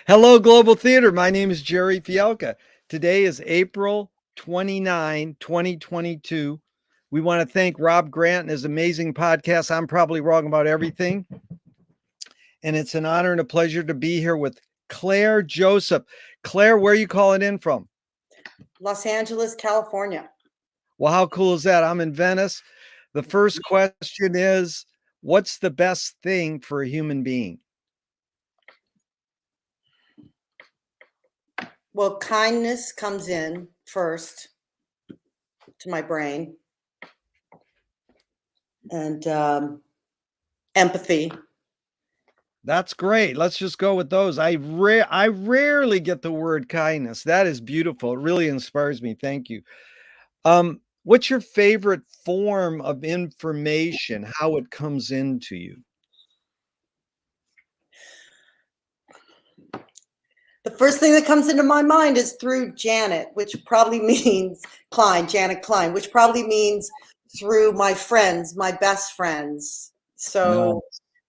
Hello, Global Theater. My name is Jerry Fialka. Today is April 29, 2022. We want to thank Rob Grant and his amazing podcast. I'm probably wrong about everything. And it's an honor and a pleasure to be here with Claire Joseph. Claire, where are you calling in from? Los Angeles, California. Well, how cool is that? I'm in Venice. The first question is, what's the best thing for a human being? Well, kindness comes in first to my brain, and empathy. That's great. Let's just go with those. I rarely get the word kindness. That is beautiful. It really inspires me. Thank you. What's your favorite form of information? How it comes into you? The first thing that comes into my mind is through Janet, which probably means Janet Klein, which probably means through my friends, my best friends. So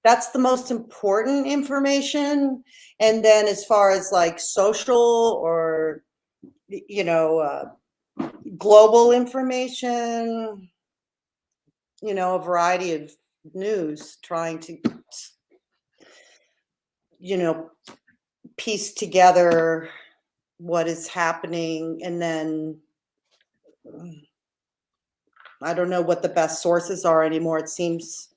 that's the most important information. And then as far as like social or, global information, a variety of news, trying to, piece together what is happening. And then I don't know what the best sources are anymore. It seems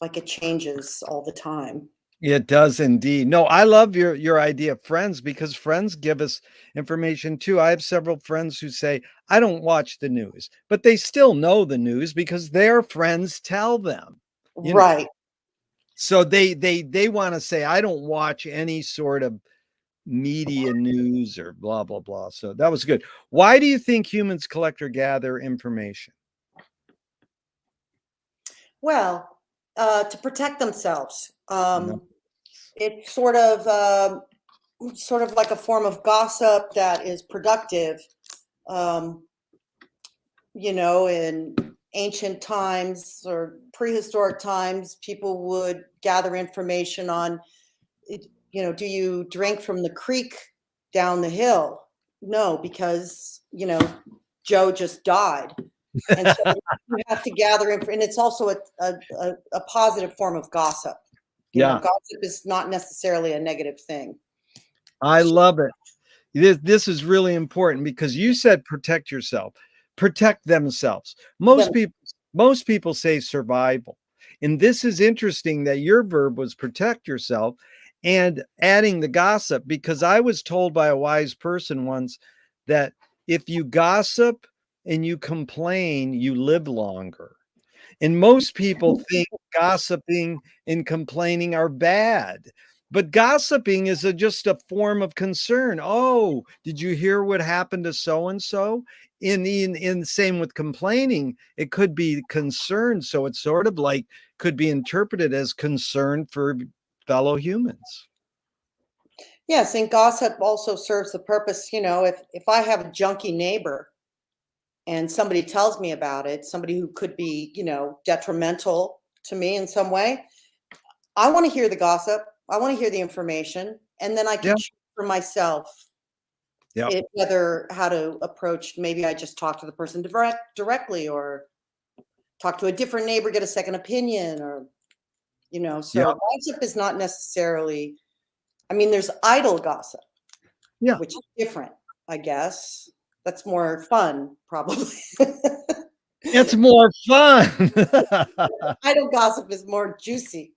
like it changes all the time. It does indeed. No, I love your idea of friends, because friends give us information too. I have several friends who say, I don't watch the news, but they still know the news because their friends tell them. Right. So they want to say, I don't watch any sort of media news or blah, blah, blah. So that was good. Why do you think humans collect or gather information? Well, to protect themselves. It's sort of like a form of gossip that is productive. In ancient times or prehistoric times, people would gather information on, do you drink from the creek down the hill? No, because, Joe just died. And so you have to gather and it's also a positive form of gossip. Gossip is not necessarily a negative thing. I love it. This is really important because you said protect yourself, protect themselves. Most people say survival. And this is interesting that your verb was protect yourself and adding the gossip, because I was told by a wise person once that if you gossip and you complain, you live longer. And most people think gossiping and complaining are bad. But gossiping is just a form of concern. Oh, did you hear what happened to so and so? In same with complaining, it could be concern. So it's sort of like could be interpreted as concern for fellow humans. Yes, and gossip also serves the purpose. If I have a junky neighbor and somebody tells me about it, somebody who could be, detrimental to me in some way, I want to hear the gossip. I want to hear the information, and then I can choose for myself whether how to approach. Maybe I just talk to the person directly, or talk to a different neighbor, get a second opinion, or gossip is not necessarily. I mean, there's idle gossip, which is different, I guess. That's more fun, probably. It's more fun. Idle gossip is more juicy.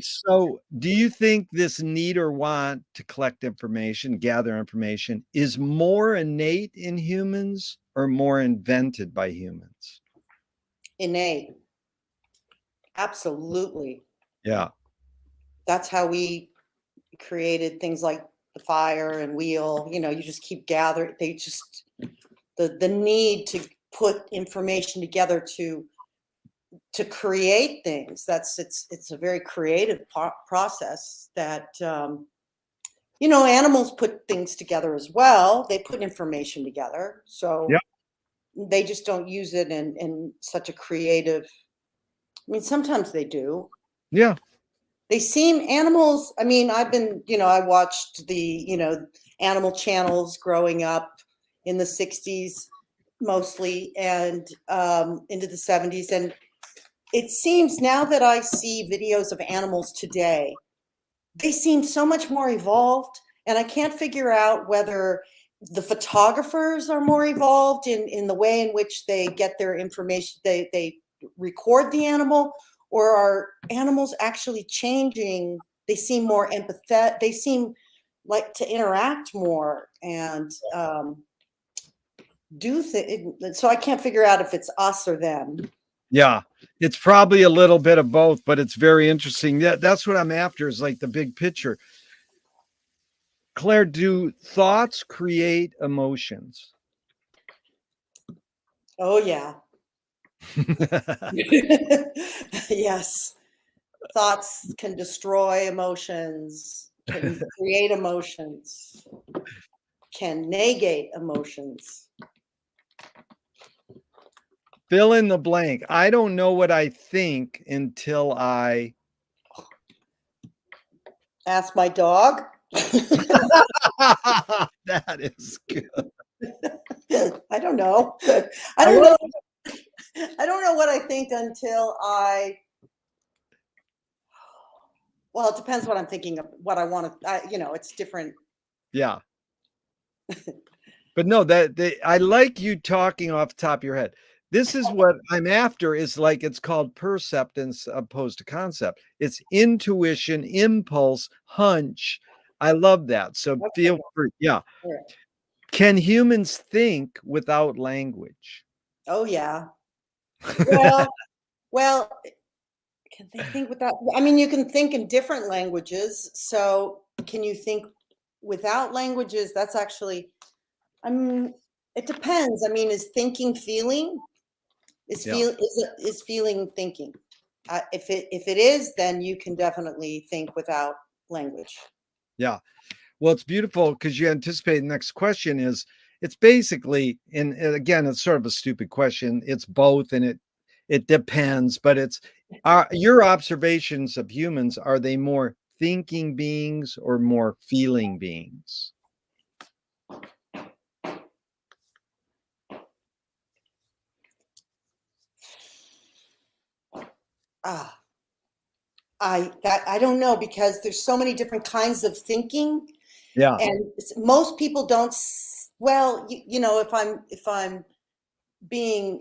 So do you think this need or want to collect information, gather information, is more innate in humans or more invented by humans? Innate. Absolutely. Yeah. That's how we created things like the fire and wheel. You just keep gathering. They just, the need to put information together to create things. It's a very creative process that, animals put things together as well. They put information together. So they just don't use it in such a creative. I mean, sometimes they do. Yeah. They seem animals. I mean, I've been, I watched the, animal channels growing up in the 60s mostly, and into the 70s. And it seems now that I see videos of animals today, they seem so much more evolved. And I can't figure out whether the photographers are more evolved in the way in which they get their information, they record the animal, or are animals actually changing? They seem more empathetic. They seem like to interact more and do things. So I can't figure out if it's us or them. Yeah, it's probably a little bit of both, but it's very interesting. That's what I'm after, is like the big picture. Claire, do thoughts create emotions? Oh, yeah. Yes. Thoughts can destroy emotions, can create emotions, can negate emotions. Fill in the blank. I don't know what I think until I. Ask my dog. That is good. I don't know. I I don't love know. I don't know what I think until well, it depends what I'm thinking of, what I want to, it's different. Yeah. But no, I like you talking off the top of your head. This is what I'm after, is like, it's called perceptance opposed to concept. It's intuition, impulse, hunch. I love that. So feel free. Yeah. Yeah. Can humans think without language? Oh, yeah. Well, can they think without? I mean, you can think in different languages. So can you think without languages? That's actually, I mean, it depends. I mean, is thinking feeling? Yeah. Is feeling thinking? If it is, then you can definitely think without language. Yeah. Well, it's beautiful because you anticipate the next question is, it's basically, and again, it's sort of a stupid question. It's both, and it depends, but it's your observations of humans, are they more thinking beings or more feeling beings? Ah, I don't know, because there's so many different kinds of thinking, Yeah. and most people don't. Well, if I'm being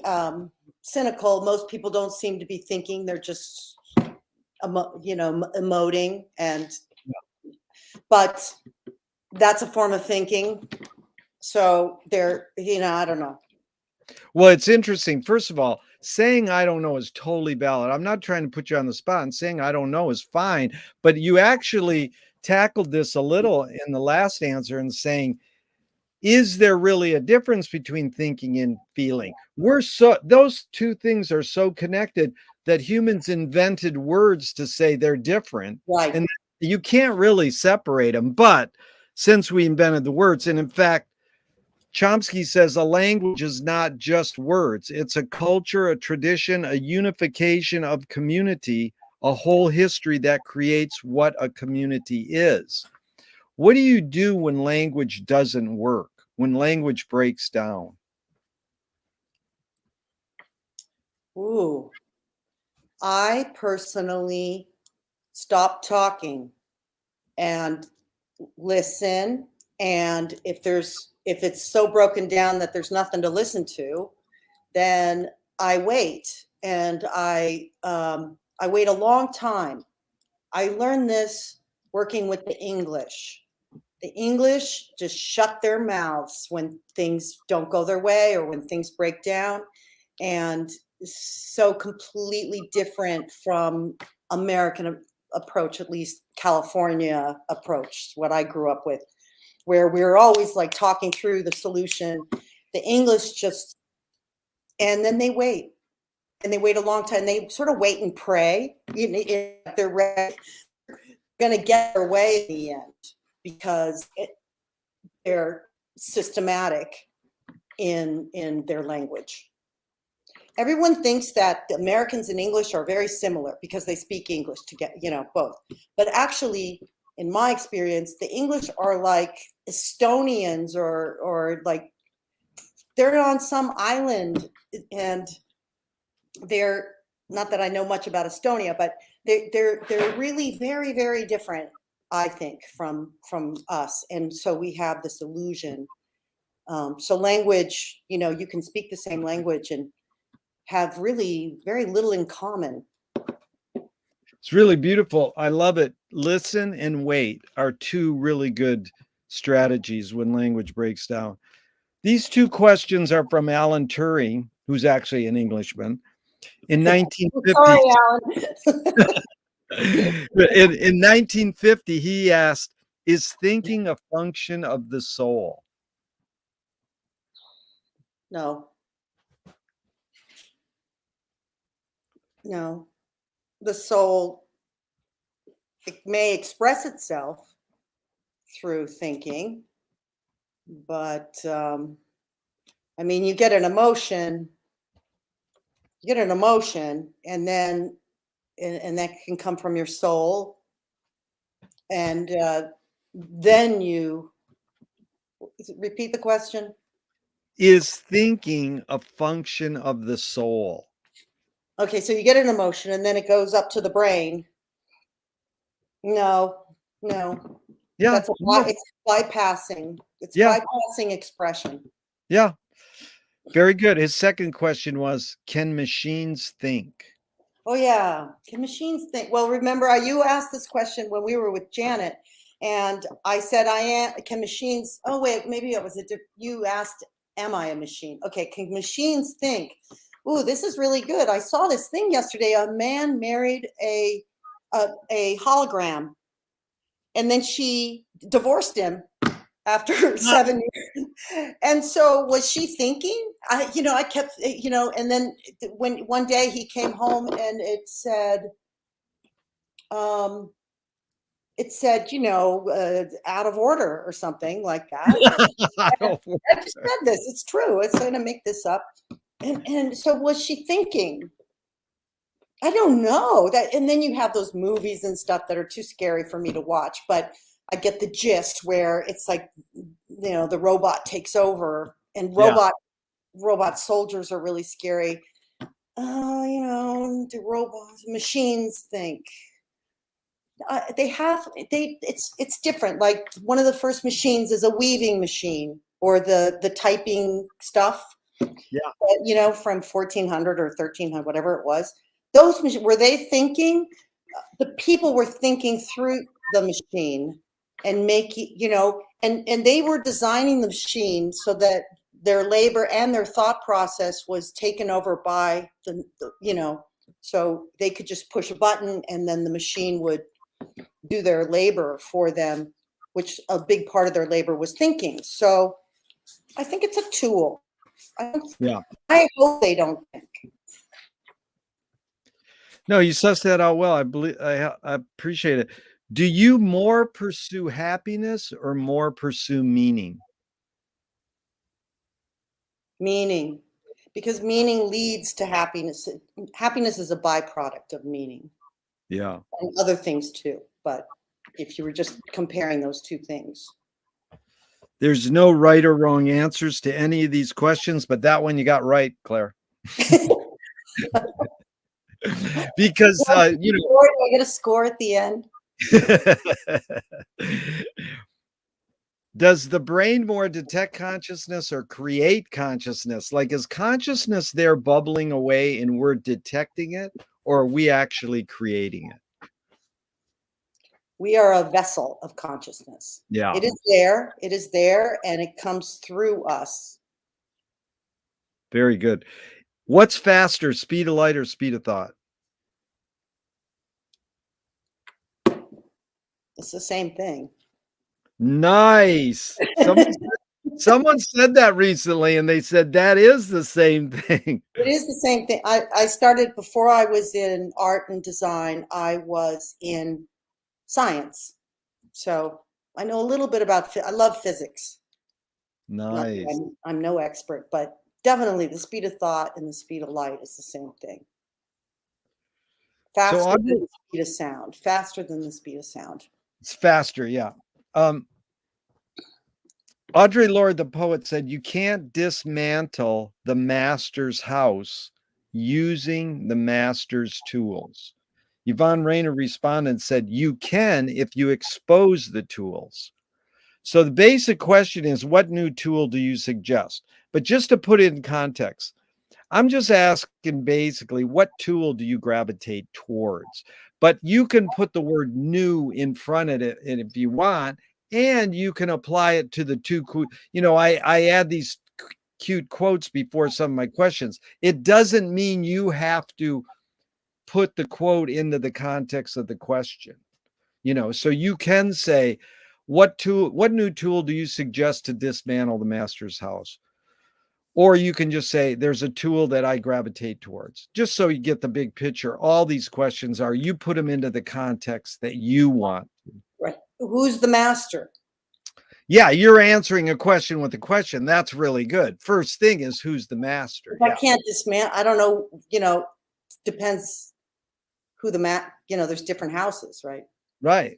cynical, most people don't seem to be thinking. They're just emoting, but that's a form of thinking. So they're, I don't know. Well, it's interesting. First of all, saying I don't know is totally valid. I'm not trying to put you on the spot, and saying I don't know is fine. But you actually tackled this a little in the last answer, and saying, is there really a difference between thinking and feeling? Those two things are so connected that humans invented words to say they're different. Right. And you can't really separate them. But since we invented the words, and in fact, Chomsky says a language is not just words. It's a culture, a tradition, a unification of community, a whole history that creates what a community is. What do you do when language doesn't work, when language breaks down? Ooh, I personally stop talking and listen. And if it's so broken down that there's nothing to listen to, then I wait, and I wait a long time. I learned this working with the English. The English just shut their mouths when things don't go their way or when things break down, and so completely different from American approach, at least California approach, what I grew up with, where we're always like talking through the solution. The English just, and then they wait, and they wait a long time. They sort of wait and pray. If they're going to get their way in the end, because they're systematic in their language. everyone thinks that the Americans and English are very similar because they speak English together, both. But actually, in my experience, the English are like Estonians or like they're on some island, and they're not that I know much about Estonia, but they're really very, very different, I think, from us. And so we have this illusion. So language, you can speak the same language and have really very little in common. It's really beautiful. I love it. Listen and wait are two really good strategies when language breaks down. These two questions are from Alan Turing, who's actually an Englishman. In 1950, Sorry, Alan. in 1950, he asked, "Is thinking a function of the soul?" No. No. The soul, it may express itself through thinking, but I mean, you get an emotion, and then and that can come from your soul, and then you repeat the question. Is thinking a function of the soul? Okay, so you get an emotion, and then it goes up to the brain. No, no, Yeah, that's it's bypassing. It's yeah, bypassing expression. yeah. Very good. His second question was, can machines think? Oh yeah, can machines think? Well, remember, you asked this question when we were with Janet, and I said, "I am." Can machines? Oh wait, maybe it was you asked, "Am I a machine?" Okay, can machines think? Ooh, this is really good. I saw this thing yesterday. A man married a hologram, and then she divorced him after 7 years. And so was she thinking? I kept, and then when one day he came home and um, it said, out of order or something like that. I just said this. It's true. It's going to make this up. And so was she thinking? I don't know that. And then you have those movies and stuff that are too scary for me to watch, but I get the gist where it's like, the robot takes over, and Yeah. robot soldiers are really scary. Do machines think? It's different. Like one of the first machines is a weaving machine, or the typing stuff. Yeah. From 1400 or 1300, whatever it was. Those were they thinking? The people were thinking through the machine and making, and they were designing the machine so that their labor and their thought process was taken over by so they could just push a button and then the machine would do their labor for them, which a big part of their labor was thinking. So I think it's a tool. Yeah. I hope they don't think. No, you sussed that out well. I believe I appreciate it. Do you more pursue happiness or more pursue meaning? Meaning, because meaning leads to happiness. Happiness is a byproduct of meaning. Yeah. And other things too. But if you were just comparing those two things. There's no right or wrong answers to any of these questions, but that one you got right, Claire. Because Do I get a score at the end? Does the brain more detect consciousness or create consciousness? Like, is consciousness there bubbling away and we're detecting it, or are we actually creating it? We are a vessel of consciousness. Yeah. It is there, and it comes through us. Very good. What's faster, speed of light or speed of thought? It's the same thing. Nice. Someone said that recently, and they said that is the same thing. It is the same thing. I started before I was in art and design. I was in science. So I know a little bit about, I love physics. Nice. I'm no expert, but Definitely the speed of thought and the speed of light is the same thing. So Faster than Audre, the speed of sound. Faster than the speed of sound. it's faster, yeah. Um, Audre Lorde, the poet, said, "You can't dismantle the master's house using the master's tools." Yvonne Rainer responded and said, "You can if you expose the tools." So the basic question is, what new tool do you suggest? But just to put it in context, I'm just asking basically, what tool do you gravitate towards? But you can put the word new in front of it if you want, and you can apply it to the two. I add these cute quotes before some of my questions. It doesn't mean you have to put the quote into the context of the question. So you can say, what new tool do you suggest to dismantle the master's house? Or you can just say, there's a tool that I gravitate towards, just so you get the big picture. All these questions are, you put them into the context that you want. Right. Who's the master? Yeah, you're answering a question with a question. That's really good. First thing is, who's the master? If I can't dismantle, I don't know, depends who there's different houses, right? Right.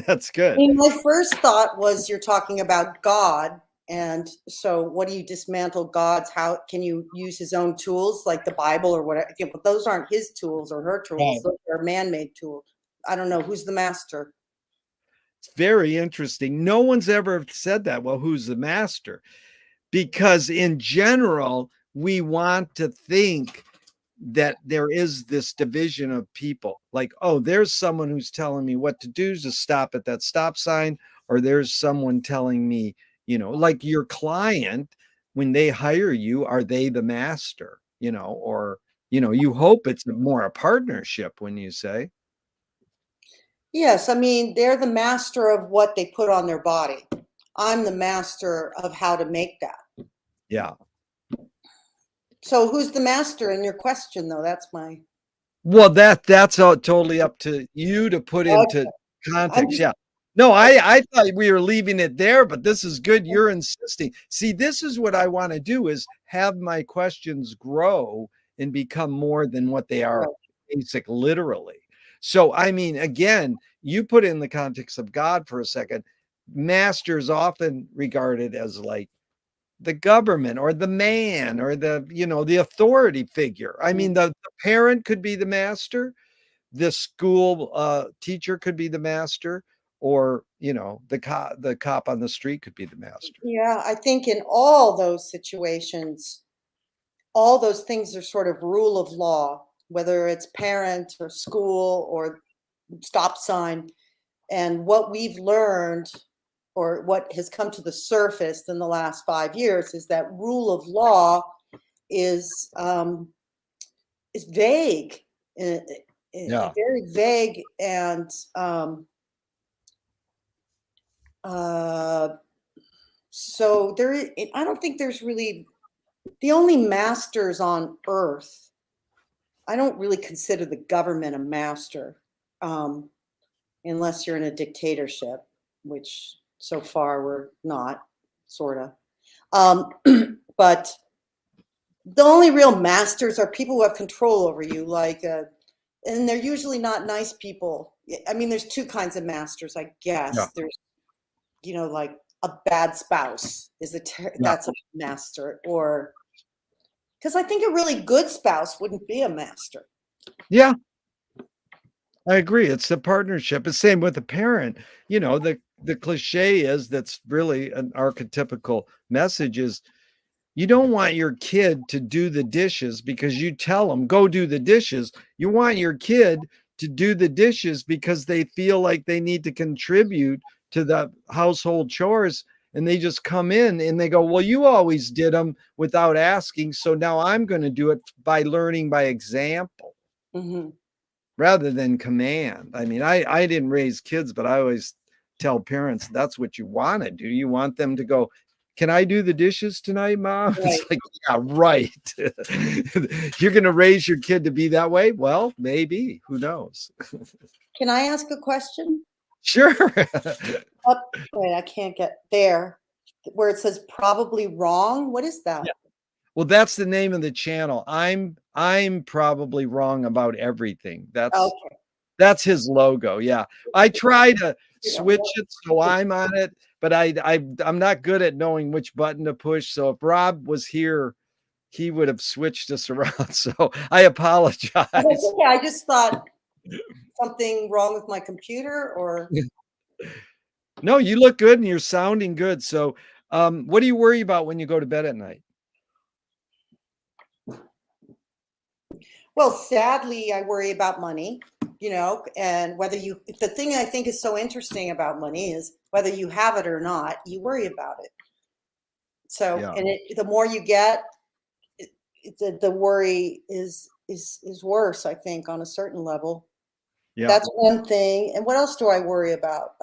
That's good. My first thought was you're talking about God. And so what do you dismantle God's? How can you use his own tools like the Bible or whatever? But those aren't his tools or her tools. Right. Those are man-made tools. I don't know. Who's the master? It's very interesting. No one's ever said that. Well, who's the master? Because in general, we want to think that there is this division of people, like, oh, there's someone who's telling me what to do to stop at that stop sign, or there's someone telling me, like your client, when they hire you, are they the master? Or you hope it's more a partnership when you say. Yes, I mean, they're the master of what they put on their body. I'm the master of how to make that. Yeah. So who's the master in your question, though? That's my. Well, that's all totally up to you to put into context. Yeah. No, I thought we were leaving it there, but this is good. You're insisting. See, this is what I want to do, is have my questions grow and become more than what they are, basic literally. So, I mean, again, you put it in the context of God for a second. Master is often regarded as like the government or the man or the authority figure. I mean, the parent could be the master, the school teacher could be the master, or the cop on the street could be the master. Yeah, I think in all those situations, all those things are sort of rule of law, whether it's parent or school or stop sign. And what we've learned, or what has come to the surface in the last 5 years, is that rule of law is vague, Yeah. very vague, and so I don't think there's really the only masters on earth. I don't really consider the government a master, unless you're in a dictatorship, which so far we're not, sort of. But the only real masters are people who have control over you, and they're usually not nice people. I mean, there's two kinds of masters, I guess. Yeah. There's, like a bad spouse that's a master, or because I think a really good spouse wouldn't be a master. Yeah. I agree. It's the partnership. The same with the parent. The cliche is, that's really an archetypical message, is you don't want your kid to do the dishes because you tell them, go do the dishes. You want your kid to do the dishes because they feel like they need to contribute to the household chores. And they just come in and they go, well, you always did them without asking. So now I'm going to do it by learning by example. Mm-hmm. Rather than command. I mean, I didn't raise kids, but I always tell parents, that's what you want to do. You want them to go, can I do the dishes tonight, Mom? Right. It's like, yeah, right. You're going to raise your kid to be that way? Well, maybe. Who knows? Can I ask a question? Sure. Wait, I can't get there. Where it says probably wrong. What is that? Yeah. Well, that's the name of the channel. I'm probably wrong about everything. Okay. That's his logo. Yeah. I try to You know, switch it so I'm on it, but I'm not good at knowing which button to push. So if Rob was here, he would have switched us around. So I apologize. yeah, I just thought something wrong with my computer or. No, you look good and you're sounding good. So what do you worry about when you go to bed at night? Well, sadly, I worry about money, and the thing I think is so interesting about money is whether you have it or not, you worry about it. So, Yeah. and the more you get, the worry is worse, I think, on a certain level. Yeah. That's one thing. And what else do I worry about?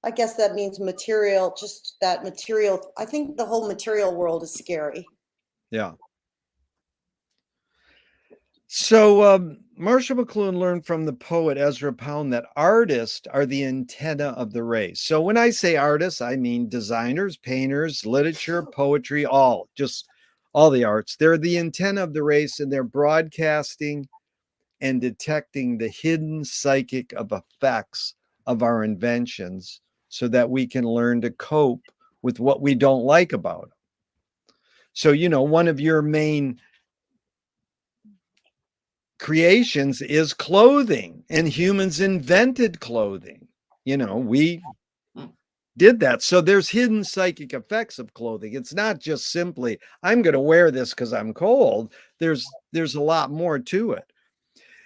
I guess that means material, just that material. I think the whole material world is scary. Yeah. So Marshall McLuhan learned from the poet Ezra Pound that artists are the antenna of the race. So when I say artists, I mean designers, painters, literature, poetry, just all the arts. They're the antenna of the race, and they're broadcasting and detecting the hidden psychic of effects of our inventions so that we can learn to cope with what we don't like about them. So, one of your main creations is clothing, and humans invented clothing. We did that. So there's hidden psychic effects of clothing. It's not just simply, I'm going to wear this because I'm cold. There's a lot more to it.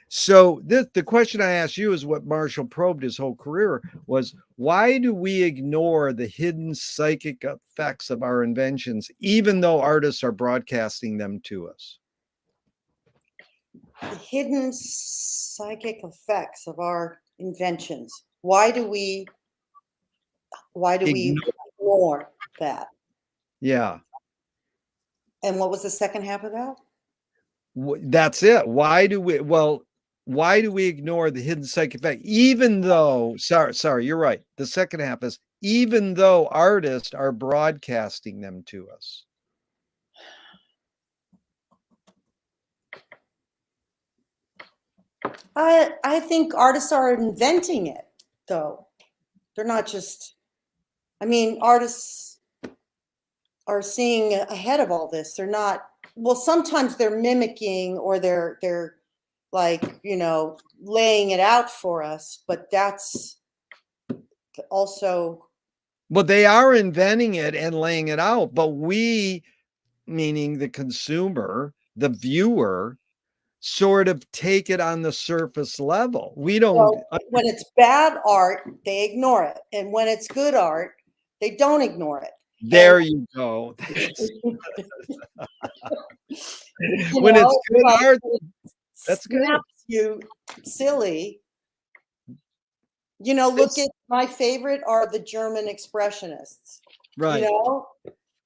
So the question I asked you is what Marshall probed his whole career was, why do we ignore the hidden psychic effects of our inventions, even though artists are broadcasting them to us? The hidden psychic effects of our inventions. Why do we ignore that? Yeah. And what was the second half of that? That's it. Why do we ignore the hidden psychic effect, even though, sorry, you're right. The second half is, even though artists are broadcasting them to us. I think artists are inventing it, though. They're not just, artists are seeing ahead of all this. They're not, well, sometimes they're mimicking or they're like, laying it out for us, but that's also. Well, they are inventing it and laying it out, but we, meaning the consumer, the viewer, sort of take it on the surface level. We don't. Well, when it's bad art, they ignore it. And when it's good art, they don't ignore it. There you go. When it's good art, that's good. You silly. Look at my favorite are the German Expressionists. Right.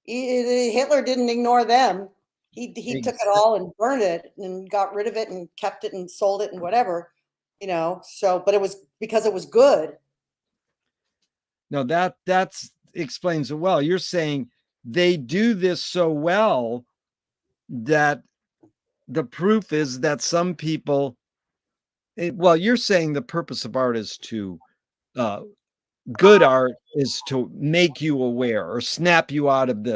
Hitler didn't ignore them. He took it all and burned it and got rid of it and kept it and sold it and whatever, so, but it was because it was good. No, that's explains it well. You're saying they do this so well that the proof is that some people, well, you're saying the purpose of art is to, good art is to make you aware or snap you out of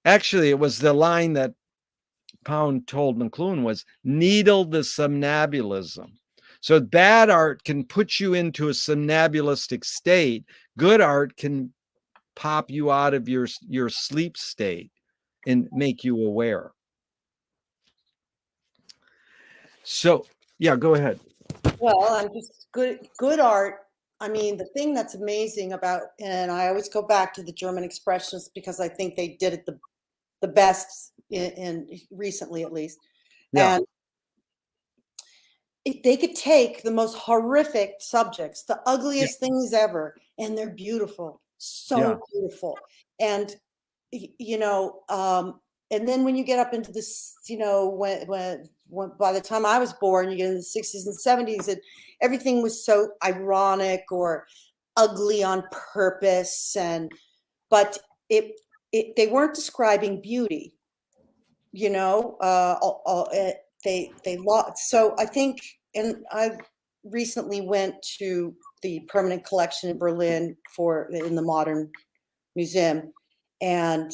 actually, it was the line that Pound told McLuhan was needle the somnambulism. So bad art can put you into a somnambulistic state. Good art can pop you out of your sleep state and make you aware. So, yeah, go ahead. Well, I'm just good art. The thing that's amazing about, and I always go back to the German Expressionists because I think they did it the best in recently, at least. Yeah. And they could take the most horrific subjects, the ugliest things ever, and they're beautiful, so beautiful. And and then when you get up into this, when by the time I was born, you get in the 60s and 70s, and everything was so ironic or ugly on purpose, but they weren't describing beauty, you know, they lost. So I think, and I recently went to the permanent collection in Berlin in the Modern Museum, and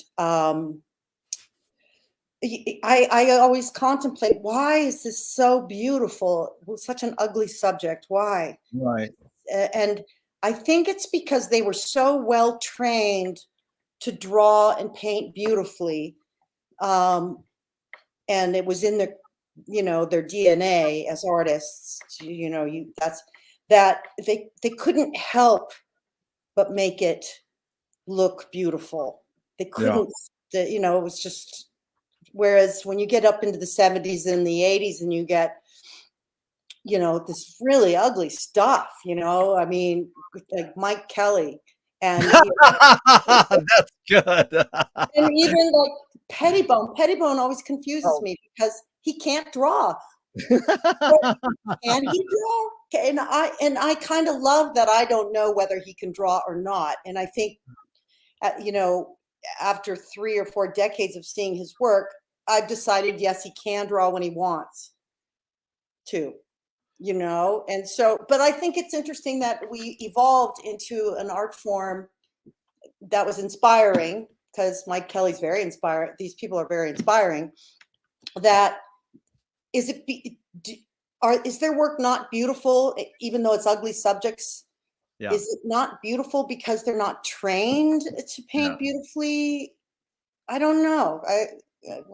I always contemplate, why is this so beautiful? It was such an ugly subject. Why? Right. And I think it's because they were so well trained to draw and paint beautifully, and it was in their, you know, their DNA as artists. You know, that they couldn't help but make it look beautiful. They Yeah. couldn't, you know, it was just. Whereas when you get up into the 70s and the 80s and you get, you know, this really ugly stuff, you know, I mean, like Mike Kelly and, you That's good. and even like Pettibone. Pettibone always confuses Oh. me because he can't draw. But can he draw? And I kind of love that I don't know whether he can draw or not. And I think, you know, after 3 or 4 decades of seeing his work, I've decided, yes, he can draw when he wants to, you know. And so, but I think it's interesting that we evolved into an art form that was inspiring, because Mike Kelly's very inspiring. These people are very inspiring. That is it. Is their work not beautiful, even though it's ugly subjects? Yeah. Is it not beautiful because they're not trained to paint beautifully? I don't know.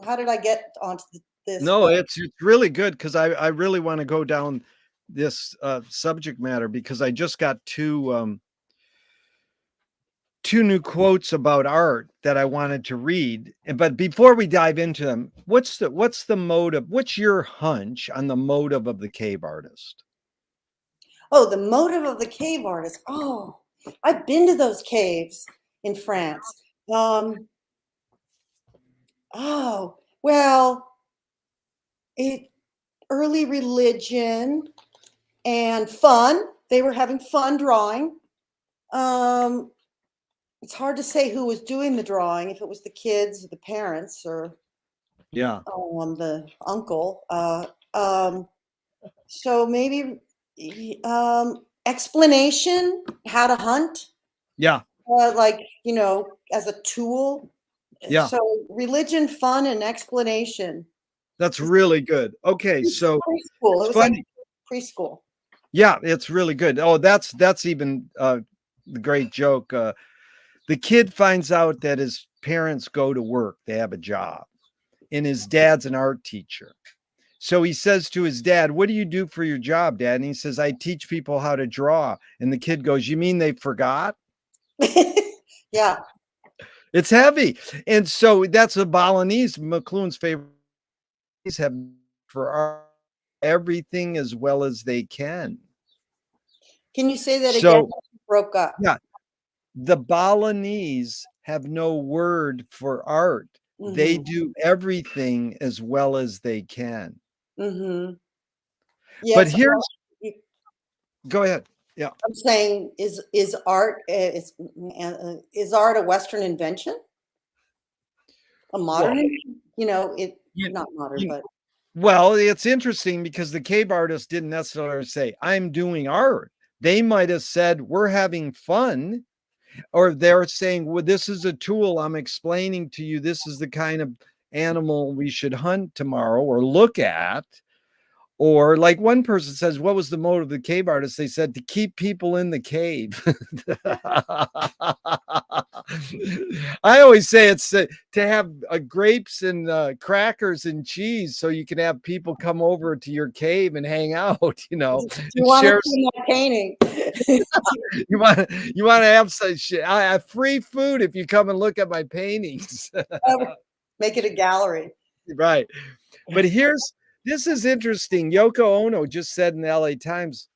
How did I get onto this? No, it's really good, because I really want to go down this subject matter, because I just got two new quotes about art that I wanted to read. But before we dive into them, what's the motive? What's your hunch on the motive of the cave artist? Oh, the motive of the cave artist. Oh, I've been to those caves in France. Oh, well, early religion and fun. They were having fun drawing. It's hard to say who was doing the drawing, if it was the kids or the parents or the uncle. So maybe explanation, how to hunt. Yeah. Like, you know, as a tool. Yeah. So religion, fun, and explanation. That's really good. Okay, so Preschool. It was funny. like preschool. Yeah, it's really good. Oh, that's even the great joke. The kid finds out that his parents go to work, they have a job, and his dad's an art teacher. So he says to his dad, "What do you do for your job, Dad?" And he says, "I teach people how to draw." And the kid goes, "You mean they forgot?" Yeah. It's heavy. And so that's a Balinese, McLuhan's favorite, have for art everything as well as they can. Can you say that again? So Broke up. yeah, the Balinese have no word for art. They do everything as well as they can. Yes, But here's, go ahead. Yeah. I'm saying, is art is art a Western invention? A modern, you know, not modern, but well, it's interesting because the cave artists didn't necessarily say, "I'm doing art." They might have said, "We're having fun," or they're saying, "Well, this is a tool. I'm explaining to you, this is the kind of animal we should hunt tomorrow or look at." Or like one person says, "What was the motive of the cave artist?" They said, "To keep people in the cave." I always say it's to have grapes and crackers and cheese, so you can have people come over to your cave and hang out. You know, you want to see my painting. you want to have some shit. I have free food if you come and look at my paintings. Make it a gallery, right? But this is interesting. Yoko Ono just said in the LA Times,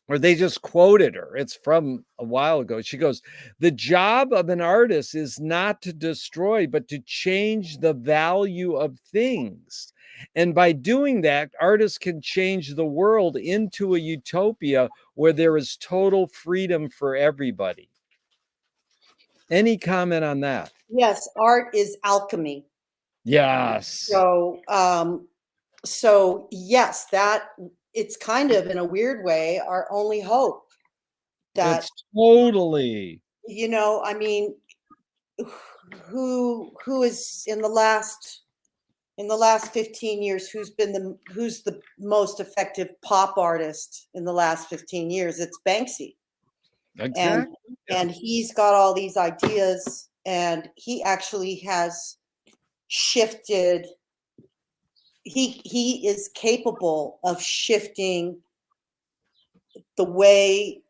or they just quoted her. It's from a while ago. She goes, "The job of an artist is not to destroy, but to change the value of things. And by doing that, artists can change the world into a utopia where there is total freedom for everybody." Any comment on that? Yes, art is alchemy. Yes. So yes, that it's kind of in a weird way our only hope that, It's totally. I mean, who is in the last 15 years, who's the most effective pop artist in the last 15 years? It's Banksy. And Exactly. and he's got all these ideas, and he actually has shifted. He is capable of shifting the way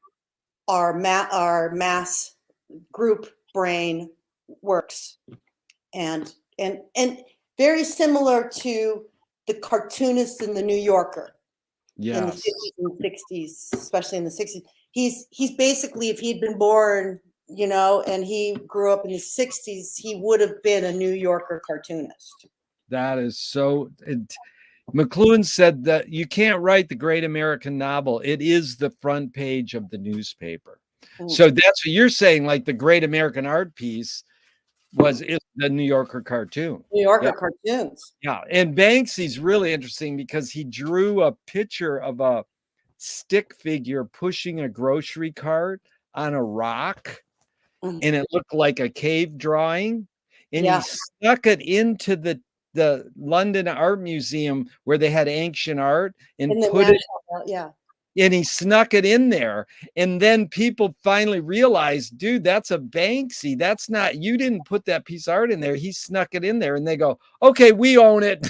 our mass group brain works, and very similar to the cartoonists in the New Yorker in the Yes. 50s and 60s, especially in the 60s. He's basically, if he'd been born, and he grew up in the 60s, he would have been a New Yorker cartoonist. That is so. McLuhan said that you can't write the great American novel. It is the front page of the newspaper. So that's what you're saying. Like the great American art piece is the New Yorker cartoon. New Yorker cartoons. Yeah. And Banksy's really interesting because he drew a picture of a stick figure pushing a grocery cart on a rock, and it looked like a cave drawing. And he stuck it into the London Art Museum where they had ancient art, and put it. And he snuck it in there. And then people finally realized, dude, that's a Banksy. That's not, you didn't put that piece of art in there. He snuck it in there. And they go, okay, we own it.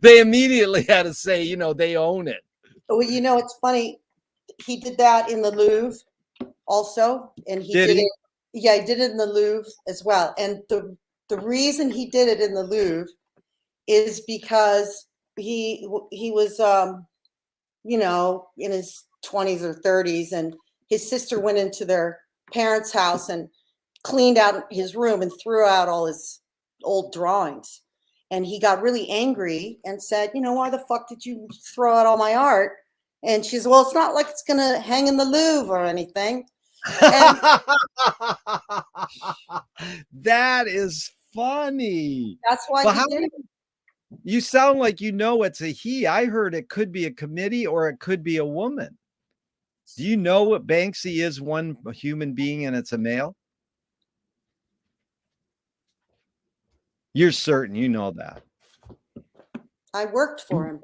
They immediately had to say, they own it. Well, it's funny. He did that in the Louvre also. And he did it. Yeah, he did it in the Louvre as well. And the reason he did it in the Louvre is because he was, in his 20s or 30s, and his sister went into their parents' house and cleaned out his room and threw out all his old drawings. And he got really angry and said, why the fuck did you throw out all my art? And she said, well, it's not like it's going to hang in the Louvre or anything. And that is funny. That's why he did it. You sound like it's a he. I heard it could be a committee or it could be a woman. Do you know what Banksy is? One human being, and it's a male? You're certain you know that? I worked for him.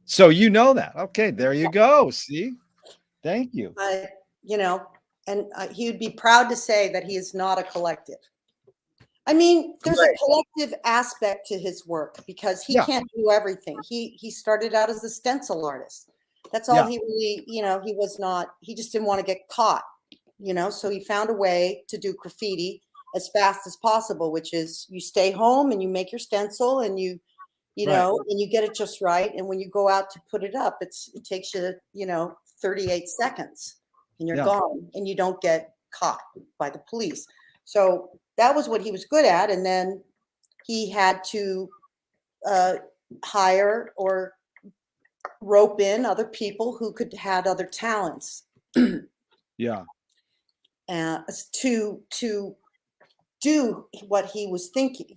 So you know that. Okay, there you go. See? Thank you. And he would be proud to say that he is not a collective. I mean, there's a collective aspect to his work because he can't do everything. He started out as a stencil artist. That's all he really, he just didn't want to get caught, so he found a way to do graffiti as fast as possible, which is you stay home and you make your stencil and you and you get it just right. And when you go out to put it up, it takes you, 38 seconds and you're gone and you don't get caught by the police. So that was what he was good at. And then he had to hire or rope in other people who had other talents. Yeah. To do what he was thinking,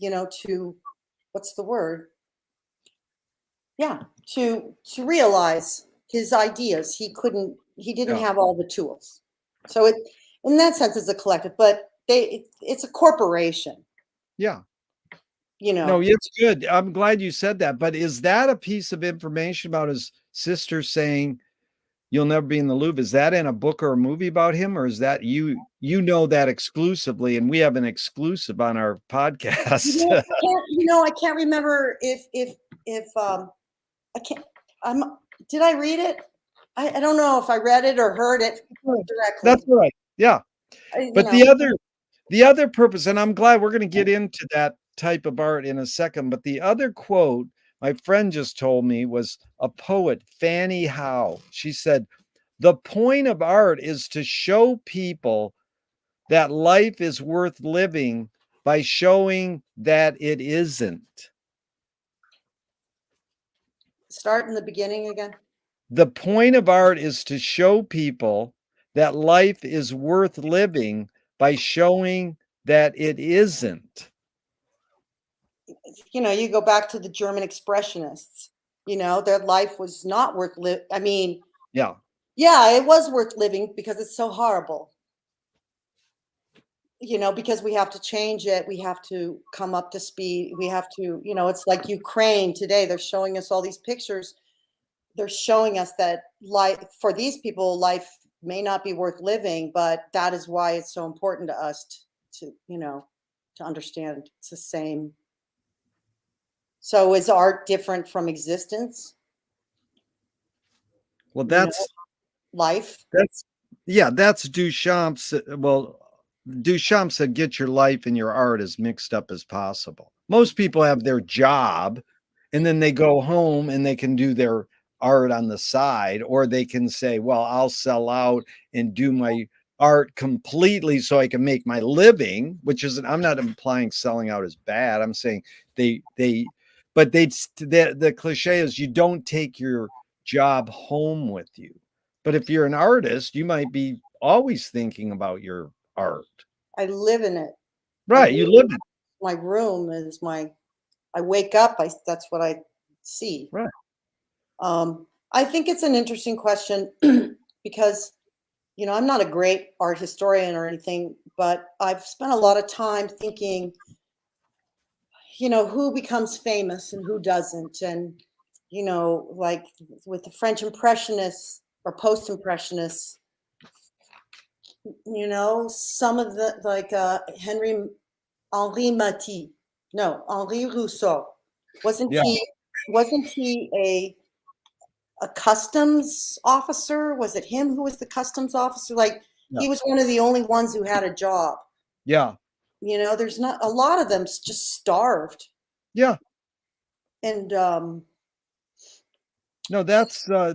what's the word? Yeah. To realize his ideas. He didn't have all the tools. So in that sense, it's a collective, but it's a corporation. Yeah. No, it's good. I'm glad you said that. But is that a piece of information about his sister saying you'll never be in the Louvre? Is that in a book or a movie about him, or is that you know that exclusively, and we have an exclusive on our podcast? I can't remember if I can't. Did I read it? I don't know if I read it or heard it directly. That's right. Yeah. But the other purpose, and I'm glad we're going to get into that type of art in a second, but the other quote my friend just told me was a poet, Fanny Howe. She said, the point of art is to show people that life is worth living by showing that it isn't. Start in the beginning again. The point of art is to show people that life is worth living by showing that it isn't. You know, you go back to the German Expressionists, you know, their life was not worth living. I mean, Yeah. yeah, it was worth living because it's so horrible. You know, because we have to change it. We have to come up to speed. We have to, you know, it's like Ukraine today. They're showing us all these pictures. They're showing us that life, for these people, life may not be worth living, but that is why it's so important to us to, you know, to understand it's the same. So is art different from existence? Well, You know, life. that's yeah, that's Duchamp's. Well, Duchamp said, "Get your life and your art as mixed up as possible." Most people have their job, and then they go home and they can do their art on the side, or they can say, "Well, I'll sell out and do my art completely so I can make my living." Which is, I'm not implying selling out is bad. I'm saying but the cliche is you don't take your job home with you. But if you're an artist, you might be always thinking about your art. I live in it. I Right. You live in it. my room is my, I wake up, that's what I see. Right. I think it's an interesting question because, you know, I'm not a great art historian or anything, but I've spent a lot of time thinking, you know, who becomes famous and who doesn't. And, you know, like with the French Impressionists or Post Impressionists, you know, some of the, like Henri Matisse, no, Henri Rousseau. Wasn't Yeah. he a customs officer? Was it him who was the customs officer? Like Yeah. he was one of the only ones who had a job. Yeah. You know, there's not a lot of them just starved. Yeah. And No, that's very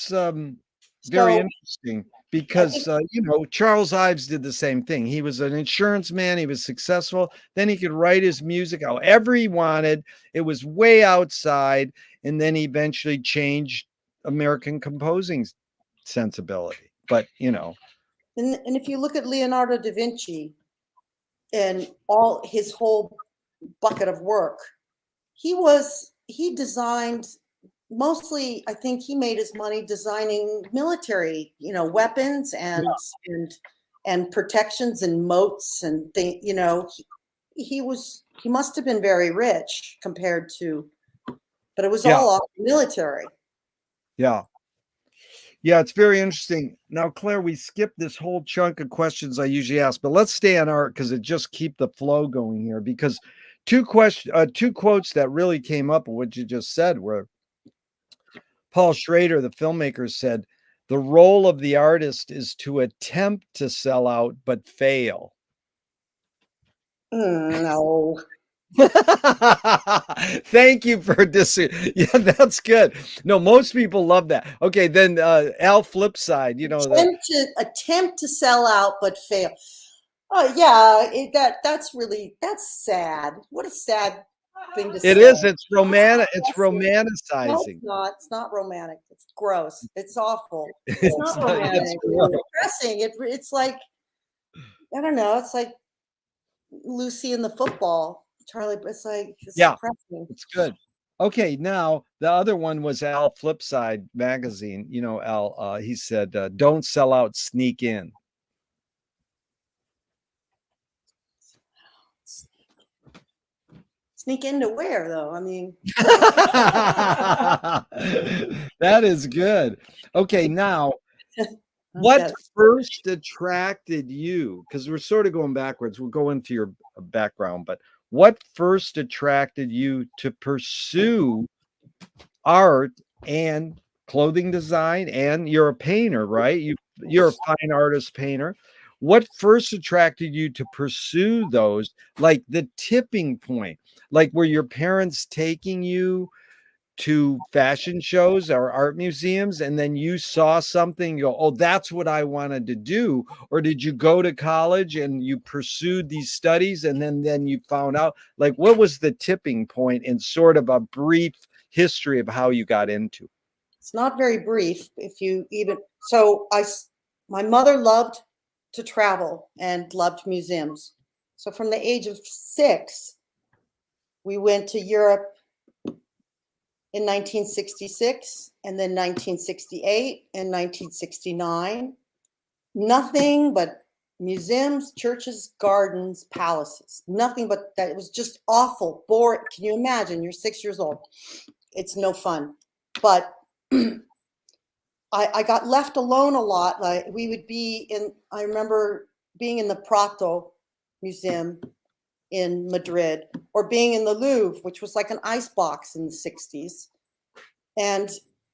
so interesting I because think, Charles Ives did the same thing. He was an insurance man. He was successful. Then he could write his music however he wanted. It was way outside, and then he eventually changed American composing sensibility. But and if you look at Leonardo da Vinci and all his whole bucket of work, he designed mostly, I think he made his money designing military, you know, weapons and protections and moats and things, you know, he must have been very rich compared to, but it was yeah, all off military. yeah. Yeah, it's very interesting. Now, Claire, we skipped this whole chunk of questions I usually ask, but let's stay on art because it just keep the flow going here. Because two quotes that really came up with what you just said were Paul Schrader, the filmmaker, said, "The role of the artist is to attempt to sell out but fail." No. Thank you for this. Yeah, that's good. No, most people love that. Okay, then Al Flipside, Attempt to sell out but fail. Oh yeah, that's sad. What a sad thing to it say. is. It's romantic. It's Depressing. No, it's romanticizing. not. It's not romantic. It's gross. It's awful. It's It's not not. It's romantic. gross. It's depressing. It's like, I don't know. It's like Lucy in the football. Charlie. It's like it's Yeah, depressing. it's good. Okay, now the other one was Al Flipside magazine. Al. He said, "Don't sell out, sneak in." Sneak into where though? I mean, That is good. Okay, now what okay. first attracted you? Because we're sort of going backwards. We'll go into your background, but what first attracted you to pursue art and clothing design? And you're a painter, right? You're a fine artist painter. What first attracted you to pursue those? Like the tipping point, like were your parents taking you to fashion shows or art museums and then you saw something, you go, oh, that's what I wanted to do? Or did you go to college and you pursued these studies and then you found out, like, what was the tipping point in sort of a brief history of how you got into? It's not very brief. If you even so, my mother loved to travel and loved museums. So from the age of 6, we went to Europe in 1966, and then 1968 and 1969. Nothing but museums, churches, gardens, palaces. Nothing but that. It was just awful, boring. Can you imagine? You're 6 years old. It's no fun. But I got left alone a lot. Like we would be in, I remember being in the Prato Museum in Madrid, or being in the Louvre, which was like an ice box in the 60s. And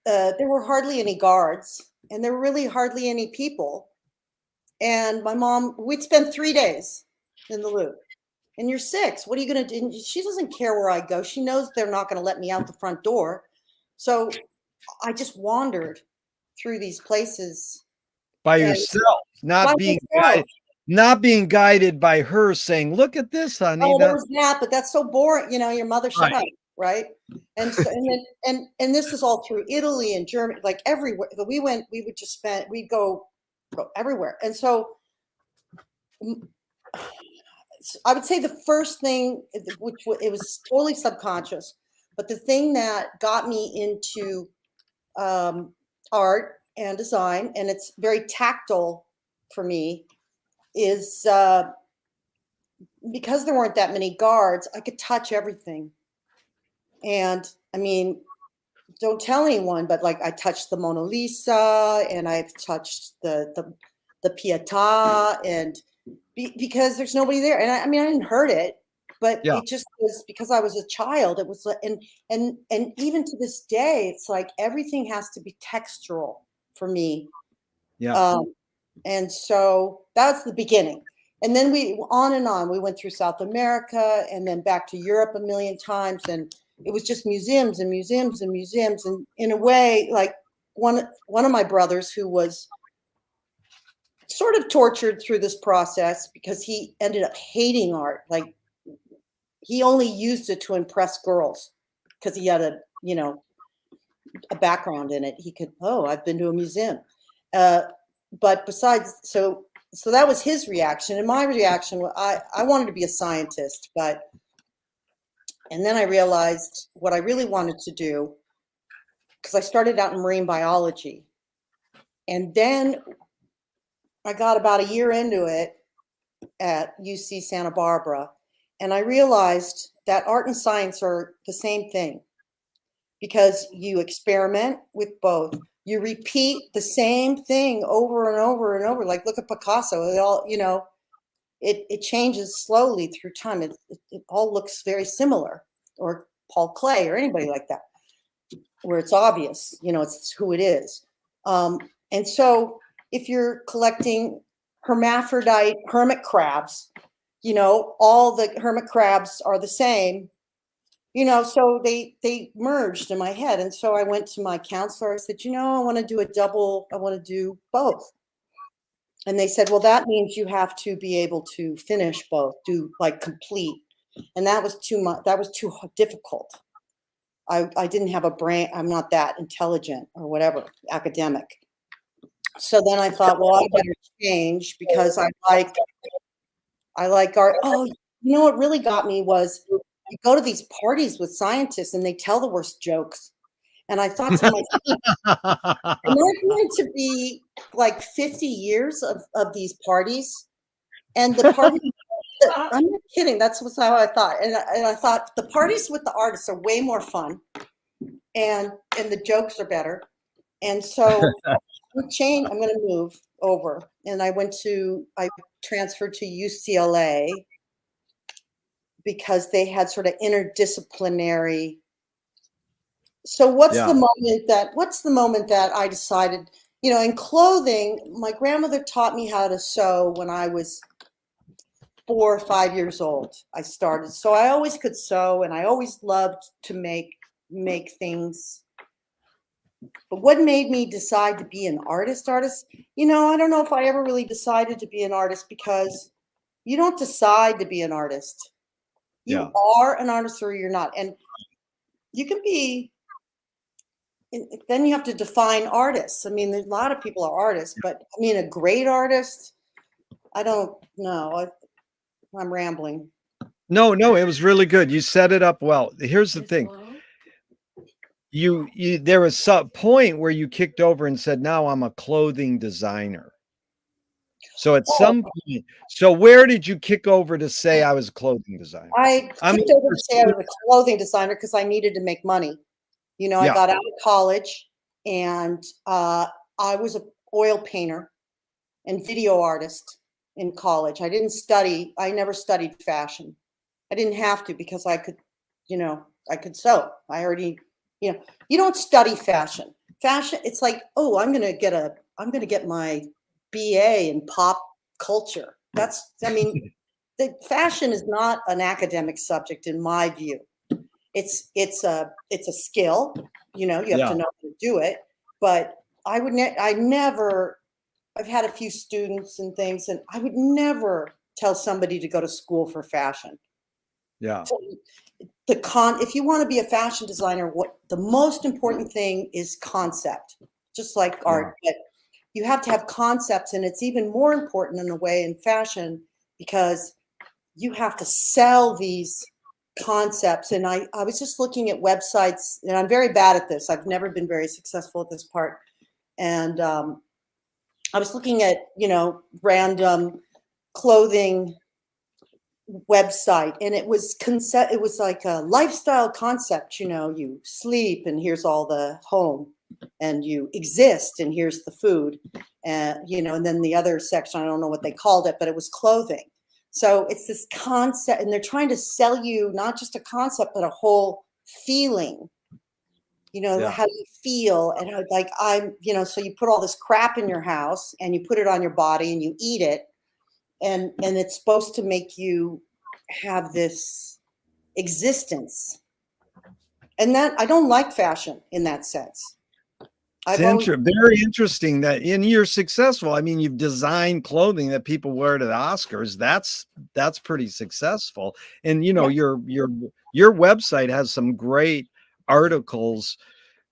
there were hardly any guards, and there were really hardly any people. And my mom, we'd spend 3 days in the Louvre. And you're 6. What are you going to do? She doesn't care where I go. She knows they're not going to let me out the front door. So I just wandered through these places By and yourself, by myself. not being guided by her saying, "Look at this, honey." Oh, there was that, but that's so boring. You know, your mother shut Right. up, right? And so, and this is all through Italy and Germany, like everywhere that we went. We would just spend. We'd go everywhere, and so I would say the first thing, which it was totally subconscious, but the thing that got me into art and design, and it's very tactile for me, is because there weren't that many guards, I could touch everything. And I mean, don't tell anyone, but like I touched the Mona Lisa, and I've touched the Pietà, and because there's nobody there. And I mean, I didn't hurt it, but Yeah. it just was because I was a child. It was, and even to this day, it's like everything has to be textural for me. Yeah. And so that's the beginning. And then we on and on. We went through South America and then back to Europe a million times, and it was just museums and museums and museums. And in a way, like one of my brothers, who was sort of tortured through this process because he ended up hating art. Like he only used it to impress girls because he had a background in it. He could, oh, I've been to a museum. But besides, so that was his reaction. And my reaction, I wanted to be a scientist, and then I realized what I really wanted to do, because I started out in marine biology. And then I got about a year into it at UC Santa Barbara, and I realized that art and science are the same thing, because you experiment with both. You repeat the same thing over and over and over. Like look at Picasso. It all, it changes slowly through time. It all looks very similar, or Paul Klee, or anybody like that, where it's obvious, it's who it is. And so if you're collecting hermaphrodite hermit crabs, all the hermit crabs are the same, so they merged in my head. And so I went to my counselor. I said, I want to do I want to do both. And they said, well, that means you have to be able to finish both, do like complete. And that was too much. That was too difficult. I didn't have a brain. I'm not that intelligent or whatever, academic. So then I thought, well, I better change, because I like art. Oh, what really got me was you go to these parties with scientists and they tell the worst jokes. And I thought to myself, am I going to be like 50 years of these parties? And the parties, I'm not kidding. That's how I thought. And I thought the parties with the artists are way more fun, and the jokes are better. And so I'm going to move over. And I transferred to UCLA because they had sort of interdisciplinary. So what's the moment that I decided, in clothing, my grandmother taught me how to sew when I was 4 or 5 years old. I started. So I always could sew, and I always loved to make things. But what made me decide to be an artist? I don't know if I ever really decided to be an artist, because you don't decide to be an artist. You are an artist or you're not. And you can be, then you have to define artists. I mean, a lot of people are artists, but I mean, a great artist, I don't know. I'm rambling. No, no, it was really good. You set it up well. Here's the thing. You there was some point where you kicked over and said, "Now I'm a clothing designer." So at Oh, some point, so where did you kick over to say I was a clothing designer? I I mean, kicked over for to say I was a clothing designer because I needed to make money. You know, I yeah, got out of college and I was an oil painter and video artist in college. I never studied fashion. I didn't have to because I could, I could sew. I already, you don't study fashion. Fashion, it's like, oh, I'm gonna get my BA in pop culture. I mean, the fashion is not an academic subject in my view. It's a skill. You have yeah. to know how to do it. But I never. I've had a few students and things, and I would never tell somebody to go to school for fashion. Yeah. So if you want to be a fashion designer, what the most important thing is concept, just like Yeah. art. But you have to have concepts, and it's even more important in a way in fashion because you have to sell these concepts. And I was just looking at websites, and I'm very bad at this. I've never been very successful at this part. And I was looking at, random clothing website, and it was like a lifestyle concept. You sleep and here's all the home, and you exist and here's the food, and and then the other section, I don't know what they called it, but it was clothing. So it's this concept, and they're trying to sell you not just a concept but a whole feeling, Yeah. how you feel. And so you put all this crap in your house and you put it on your body and you eat it, and it's supposed to make you have this existence. And that I don't like fashion in that sense. It's I've always very interesting that and you're successful. I mean, you've designed clothing that people wear to the Oscars. That's pretty successful. And Yeah, your website has some great articles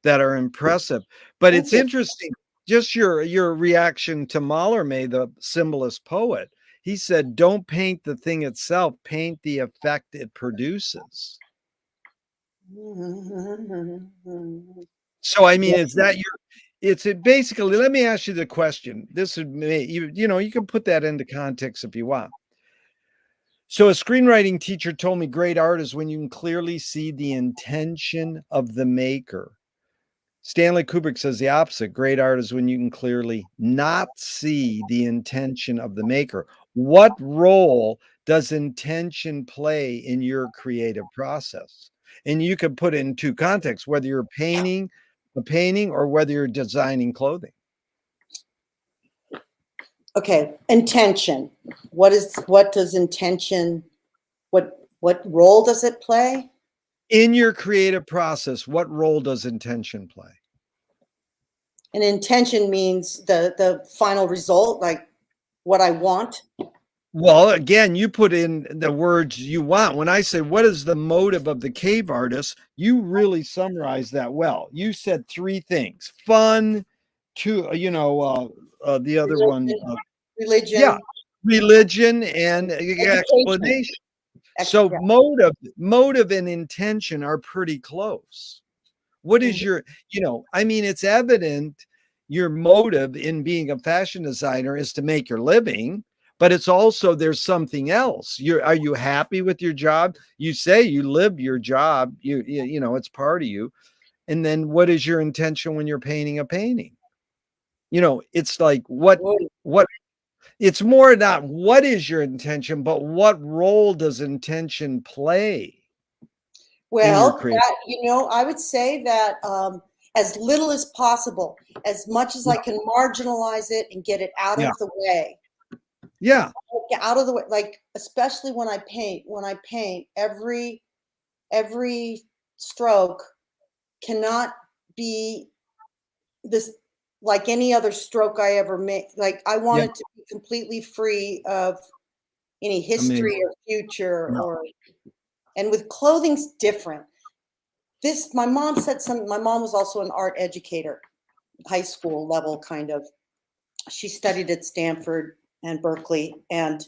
that are impressive. But thank it's you. interesting, just your reaction to Mallarmé, the symbolist poet. He said, "Don't paint the thing itself, paint the effect it produces." So, I mean, is that your it's it basically, let me ask you the question. This would may you can put that into context if you want. So a screenwriting teacher told me great art is when you can clearly see the intention of the maker. Stanley Kubrick says the opposite. Great art is when you can clearly not see the intention of the maker. What role does intention play in your creative process? And you could put it in two contexts, whether you're painting a painting or whether you're designing clothing. Okay, intention. What does intention? What role does it play? In your creative process, what role does intention play? And intention means the final result, like what I want. Well, again, you put in the words you want. When I say, what is the motive of the cave artist? You really summarize that well. You said three things: fun, the other one, Religion, yeah, religion, religion and education. explanation. So Yeah. motive and intention are pretty close. What is Mhm. your, I mean, it's evident your motive in being a fashion designer is to make your living, but it's also there's something else. Are you happy with your job? You say you live your job, it's part of you. And then what is your intention when you're painting a painting? It's like what it's more not what is your intention, but what role does intention play in your Well, creative? I would say that as little as possible, as much as Yeah. I can marginalize it and get it out Yeah. of the way. Yeah. Get out of the way, like especially when I paint. When I paint, every stroke cannot be this like any other stroke I ever make. Like I want Yeah. it to be completely free of any Amazing. history or future Yeah. or. And with clothing's different. My mom said something. My mom was also an art educator, high school level kind of. She studied at Stanford, and Berkeley, and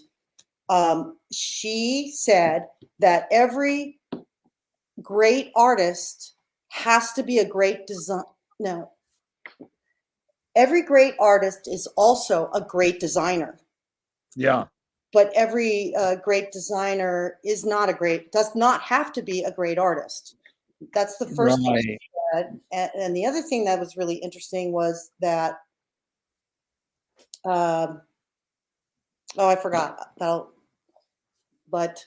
she said that every great artist has to be a great design. No, every great artist is also a great designer. Yeah. But every great designer is not a great, does not have to be a great artist. That's the first thing she said. And the other thing that was really interesting was that, oh, I forgot. But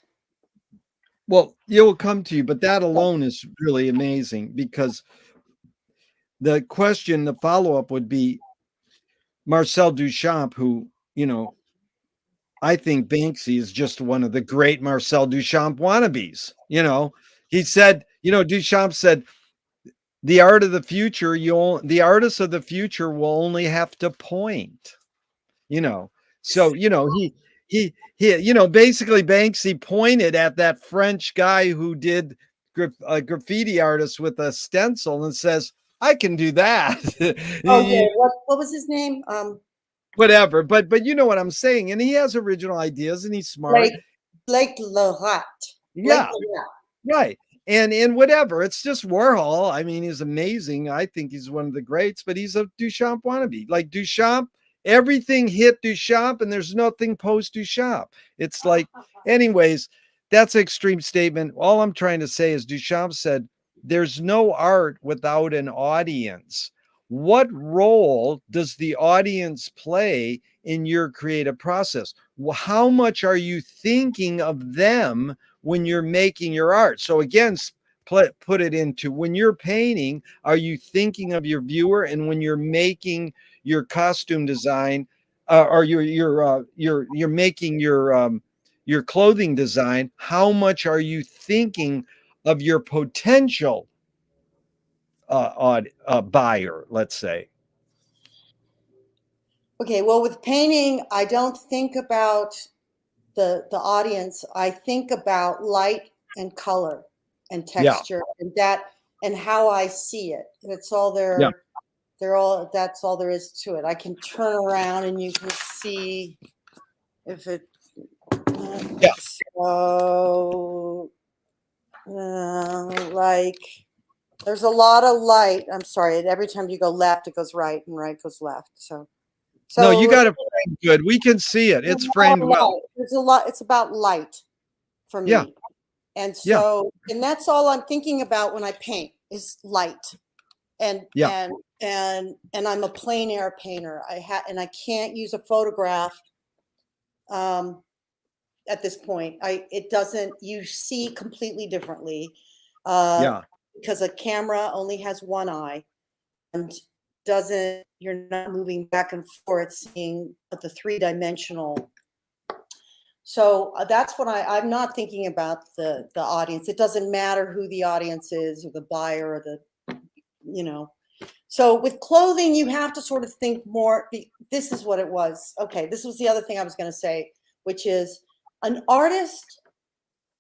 well, it will come to you, but that alone is really amazing, because the question, the follow-up would be Marcel Duchamp, who, I think Banksy is just one of the great Marcel Duchamp wannabes. He said, Duchamp said, the art of the future, the artists of the future will only have to point. So basically Banksy pointed at that French guy who did a graffiti artist with a stencil and says, I can do that. oh yeah, what was his name? Whatever, but you know what I'm saying, and he has original ideas and he's smart. Blake Lerat. Yeah, right. And whatever, it's just Warhol. I mean, he's amazing. I think he's one of the greats, but he's a Duchamp wannabe. Like Duchamp, everything hit Duchamp, and there's nothing post Duchamp. It's like, anyways, that's an extreme statement. All I'm trying to say is Duchamp said, there's no art without an audience. What role does the audience play in your creative process? How much are you thinking of them when you're making your art? So again, put it into, when you're painting, are you thinking of your viewer? And when you're making your costume design, or you're making your clothing design, how much are you thinking of your potential buyer, let's say? Okay, well, with painting, I don't think about the audience. I think about light and color and texture, and how I see it. That's all that's all there is to it. I can turn around and you can see if it so like there's a lot of light. I'm sorry, every time you go left it goes right and right goes left. So no, you got it framed good. We can see it. It's framed well. There's a lot. It's about light for me. Yeah. And so, and that's all I'm thinking about when I paint is light. And I'm a plein air painter. And I can't use a photograph at this point. You see completely differently because a camera only has one eye and you're not moving back and forth seeing the three-dimensional. So that's what I'm not thinking about the audience. It doesn't matter who the audience is or the buyer or so with clothing, you have to sort of think more. This is what it was. Okay. This was the other thing I was going to say, which is an artist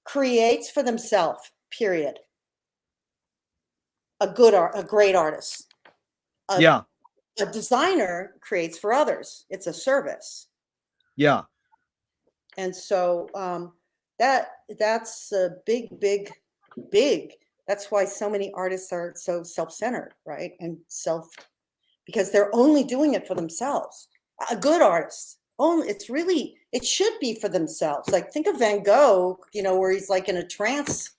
creates for themselves, period. A great artist. A designer creates for others. It's a service. Yeah. And so that's a big. That's why so many artists are so self-centered, right? And because they're only doing it for themselves. A good artist, it should be for themselves. Like think of Van Gogh, where he's like in a trance.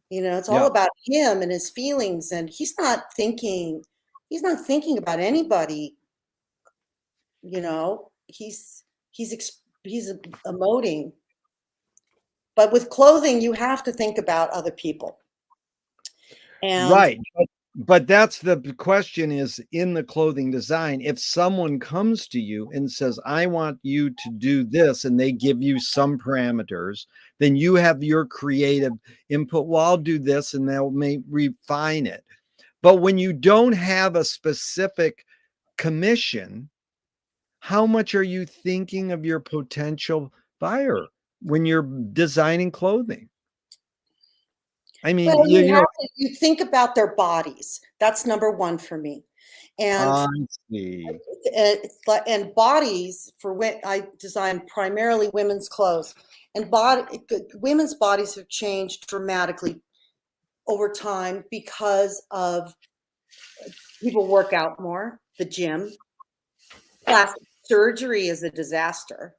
It's all about him and his feelings, and he's not thinking about anybody. He's emoting. But with clothing, you have to think about other people. And right. But that's the question, is in the clothing design, if someone comes to you and says, I want you to do this, and they give you some parameters, then you have your creative input. Well, I'll do this, and they'll refine it. But when you don't have a specific commission, how much are you thinking of your potential buyer when you're designing clothing? I mean, you think about their bodies. That's number one for me. And I see. and bodies for when I design primarily women's clothes, and women's bodies have changed dramatically over time because of people work out more, the gym. Plastic surgery is a disaster,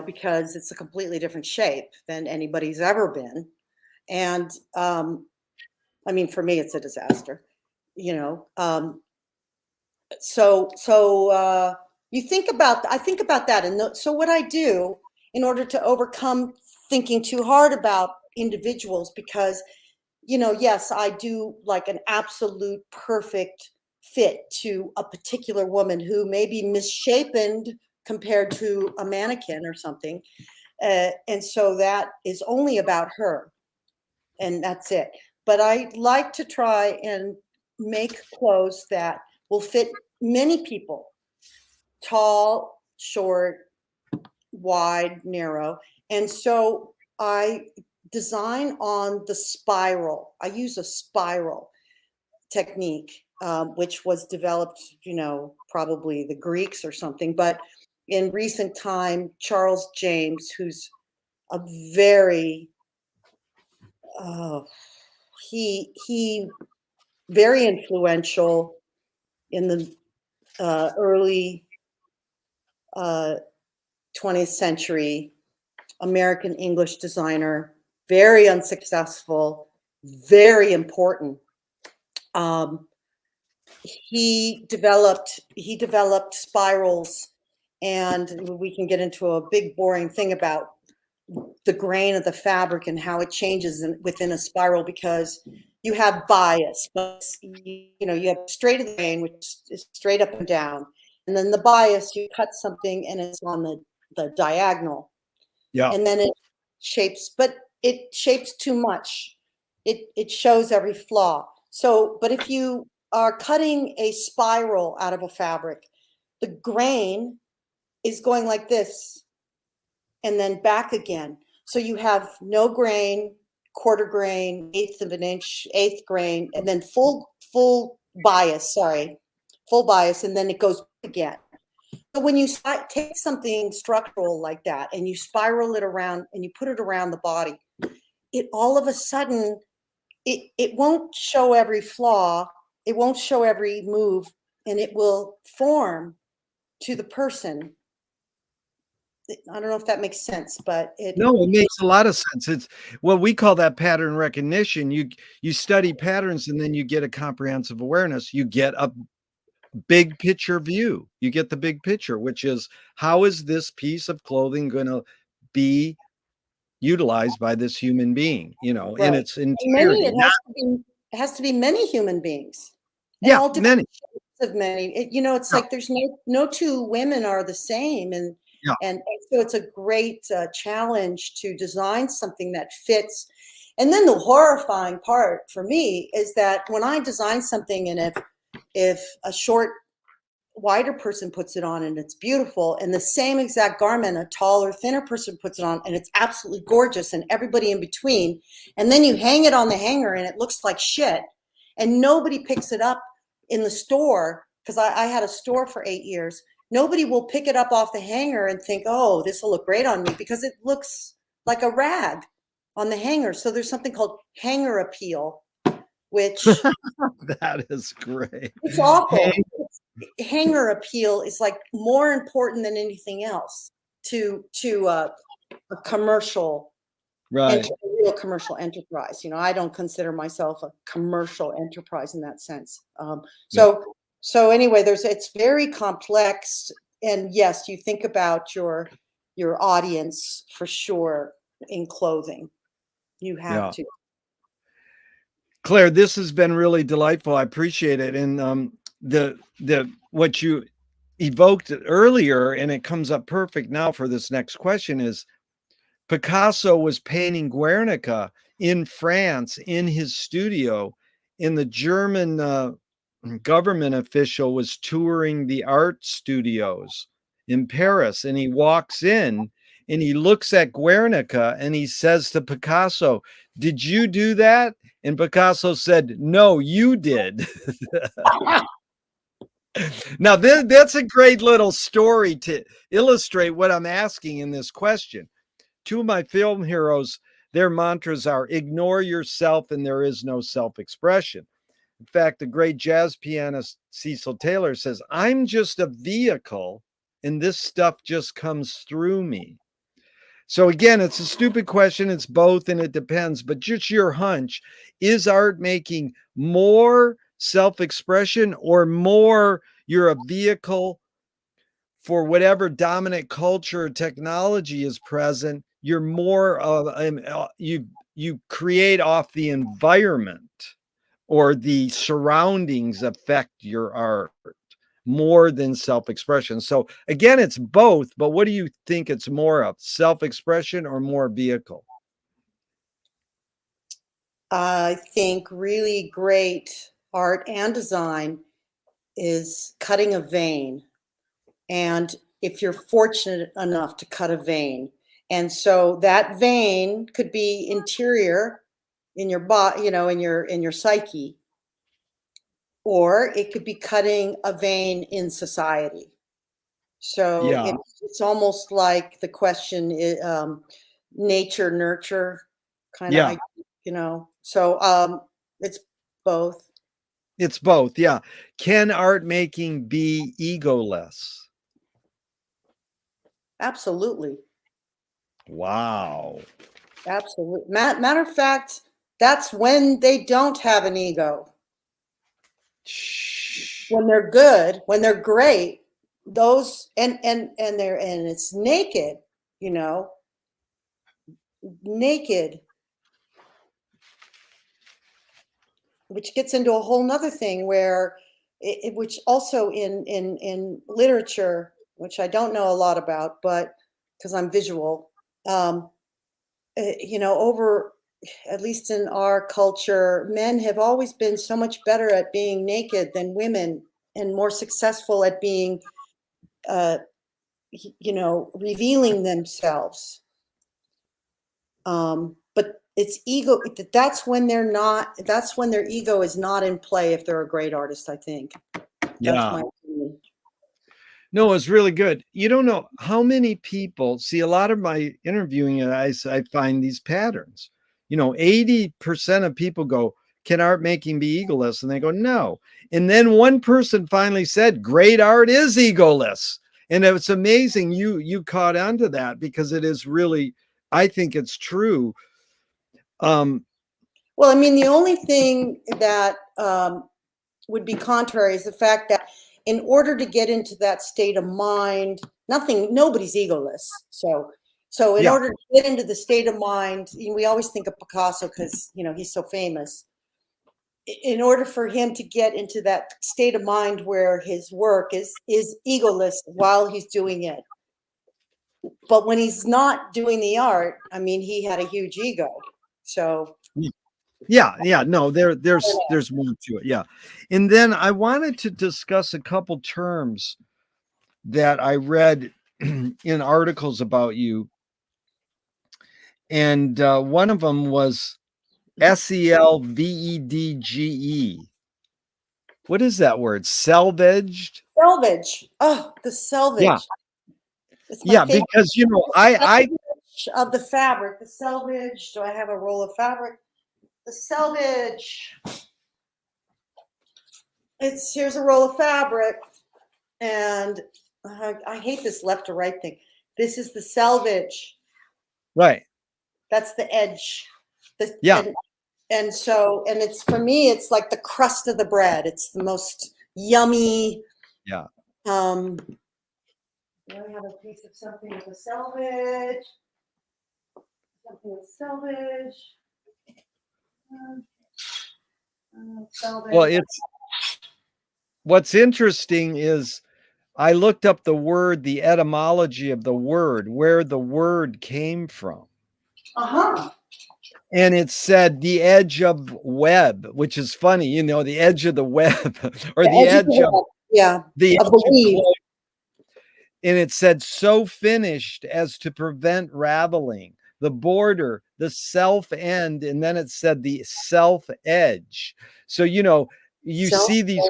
because it's a completely different shape than anybody's ever been. And I mean, for me, it's a disaster, you know. So I think about that. And so what I do in order to overcome thinking too hard about individuals, because, yes, I do like an absolute perfect fit to a particular woman who may be misshapen compared to a mannequin or something. And so that is only about her, and that's it. But I like to try and make clothes that will fit many people, tall, short, wide, narrow. And so I design on the spiral. I use a spiral technique, which was developed, probably the Greeks or something. But in recent time, Charles James, who's a very, he very influential in the early 20th century, American English designer, very unsuccessful, very important. He developed spirals, and we can get into a big boring thing about the grain of the fabric and how it changes within a spiral, because you have bias, but you have straight of the grain, which is straight up and down, and then the bias, you cut something and it's on the diagonal, Yeah. and then it shapes too much. It shows every flaw. So, but if you are cutting a spiral out of a fabric, the grain is going like this and then back again. So you have no grain, quarter grain, eighth of an inch, eighth grain, and then full bias, and then it goes again. So when you take something structural like that and you spiral it around and you put it around the body, it all of a sudden, it won't show every flaw, it won't show every move, and it will form to the person. I don't know if that makes sense, but No, it makes a lot of sense. It's well, we call that pattern recognition. You study patterns and then you get a comprehensive awareness. You get a big picture view. You get the big picture, which is how is this piece of clothing going to be utilized by this human being, right. in its Many, entirety. it has to be many human beings. And Yeah, all different many. shapes of many. It's Yeah, like there's no two women are the same, yeah, and so it's a great challenge to design something that fits. And then the horrifying part for me is that when I design something, and if a short, wider person puts it on and it's beautiful, and the same exact garment a taller, thinner person puts it on and it's absolutely gorgeous, and everybody in between, and then you hang it on the hanger and it looks like shit, and nobody picks it up in the store, because I had a store for 8 years. Nobody will pick it up off the hanger and think, oh, this will look great on me, because it looks like a rag on the hanger. So there's something called hanger appeal, which that is great. it's awful. Hanger appeal is like more important than anything else to a commercial, Right. a real commercial enterprise. I don't consider myself a commercial enterprise in that sense. Yeah. So anyway, it's very complex, and yes, you think about your audience for sure in clothing. You have Yeah. to. Claire, this has been really delightful. I appreciate it. And the what you evoked earlier, and it comes up perfect now for this next question, is Picasso was painting Guernica in France in his studio, and the German government official was touring the art studios in Paris, and he walks in and he looks at Guernica and he says to Picasso, "Did you do that?" And Picasso said, "No, you did." Now, that's a great little story to illustrate what I'm asking in this question. Two of my film heroes, their mantras are ignore yourself and there is no self-expression. In fact, the great jazz pianist Cecil Taylor says, I'm just a vehicle and this stuff just comes through me. So again, it's a stupid question. It's both and it depends, but just your hunch, is art making more self-expression or more you're a vehicle for whatever dominant culture or technology is present? You're more of you create off the environment or the surroundings affect your art more than self-expression. So again, it's both, but what do you think it's more of, self-expression or more vehicle? I think really great art and design is cutting a vein. And if you're fortunate enough to cut a vein, and so that vein could be interior in your body, in your psyche, or it could be cutting a vein in society. So Yeah, it's almost like the question is nature, nurture, kind of, yeah, So it's both. it's both. Yeah. Can art making be egoless? Absolutely. Wow. Absolutely. Matter of fact, that's when they don't have an ego. Shh. When they're good, when they're great, those and it's naked, you know, naked, which gets into a whole nother thing where which also in literature, which I don't know a lot about, but because I'm visual, over at least in our culture, men have always been so much better at being naked than women and more successful at being, uh, revealing themselves. But it's ego. That's when they're not. That's when their ego is not in play. If they're a great artist, I think that's Yeah. my opinion. No, it's really good. You don't know how many people see a lot of my interviewing, I find these patterns. 80% of people go, can art making be egoless? And they go, no. And then one person finally said, great art is egoless. And it's amazing you caught on to that because it is really, I think it's true. Well, I mean, the only thing that would be contrary is the fact that in order to get into that state of mind, nobody's egoless. So in Yeah, order to get into the state of mind, we always think of Picasso because he's so famous. In order for him to get into that state of mind where his work is egoless while he's doing it, but when he's not doing the art, I mean, he had a huge ego. So yeah. No, there's more to it. Yeah. And then I wanted to discuss a couple terms that I read in articles about you. And one of them was selvedge. What is that word? Selvaged? selvage. Oh, the Yeah. selvage. It's my Yeah. favorite. Because, I, Selvage of the fabric. The selvage. Do I have a roll of fabric? The selvage. Here's a roll of fabric, and I hate this left to right thing. This is the selvage. right. That's the edge. Yeah. And so, and it's, for me, it's like the crust of the bread. It's the most yummy. Yeah. Do I have a piece of something with a selvage? Something with selvage. Selvage. Well, what's interesting is I looked up the etymology of the word, where the word came from. Uh-huh. And it said the edge of web, which is funny, the edge of the web or the edge of Yeah, the of the edge of weave. cloth. And it said so finished as to prevent raveling, the border, the self end, and then it said the self edge. So you Self see these,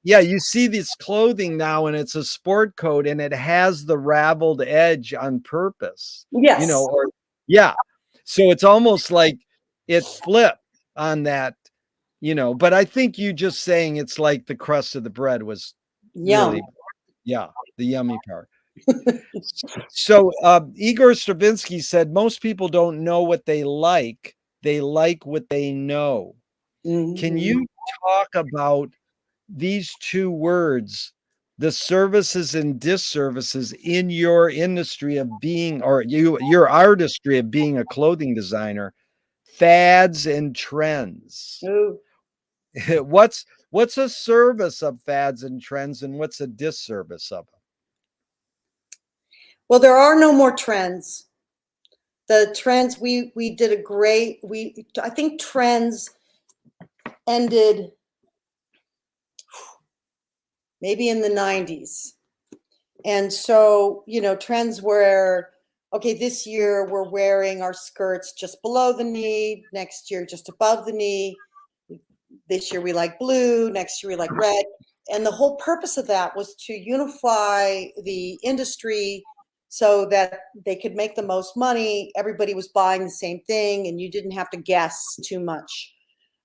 Yeah, you see this clothing now, and it's a sport coat, and it has the raveled edge on purpose, Yes. or yeah. So it's almost like it flipped on that, but I think you just saying it's like the crust of the bread was Yum. really, yeah, the yummy part. So Igor Stravinsky said most people don't know what they like what they know. Can Mhm. you talk about these two words, the services and disservices in your industry of being, or your artistry of being a clothing designer, fads and trends? Ooh. What's a service of fads and trends, and what's a disservice of them? Well, there are no more trends. The trends, we did a great, I think trends ended maybe in the 90s. And so, trends were, okay, this year we're wearing our skirts just below the knee, next year just above the knee. This year we like blue, next year we like red. And the whole purpose of that was to unify the industry so that they could make the most money. Everybody was buying the same thing, and you didn't have to guess too much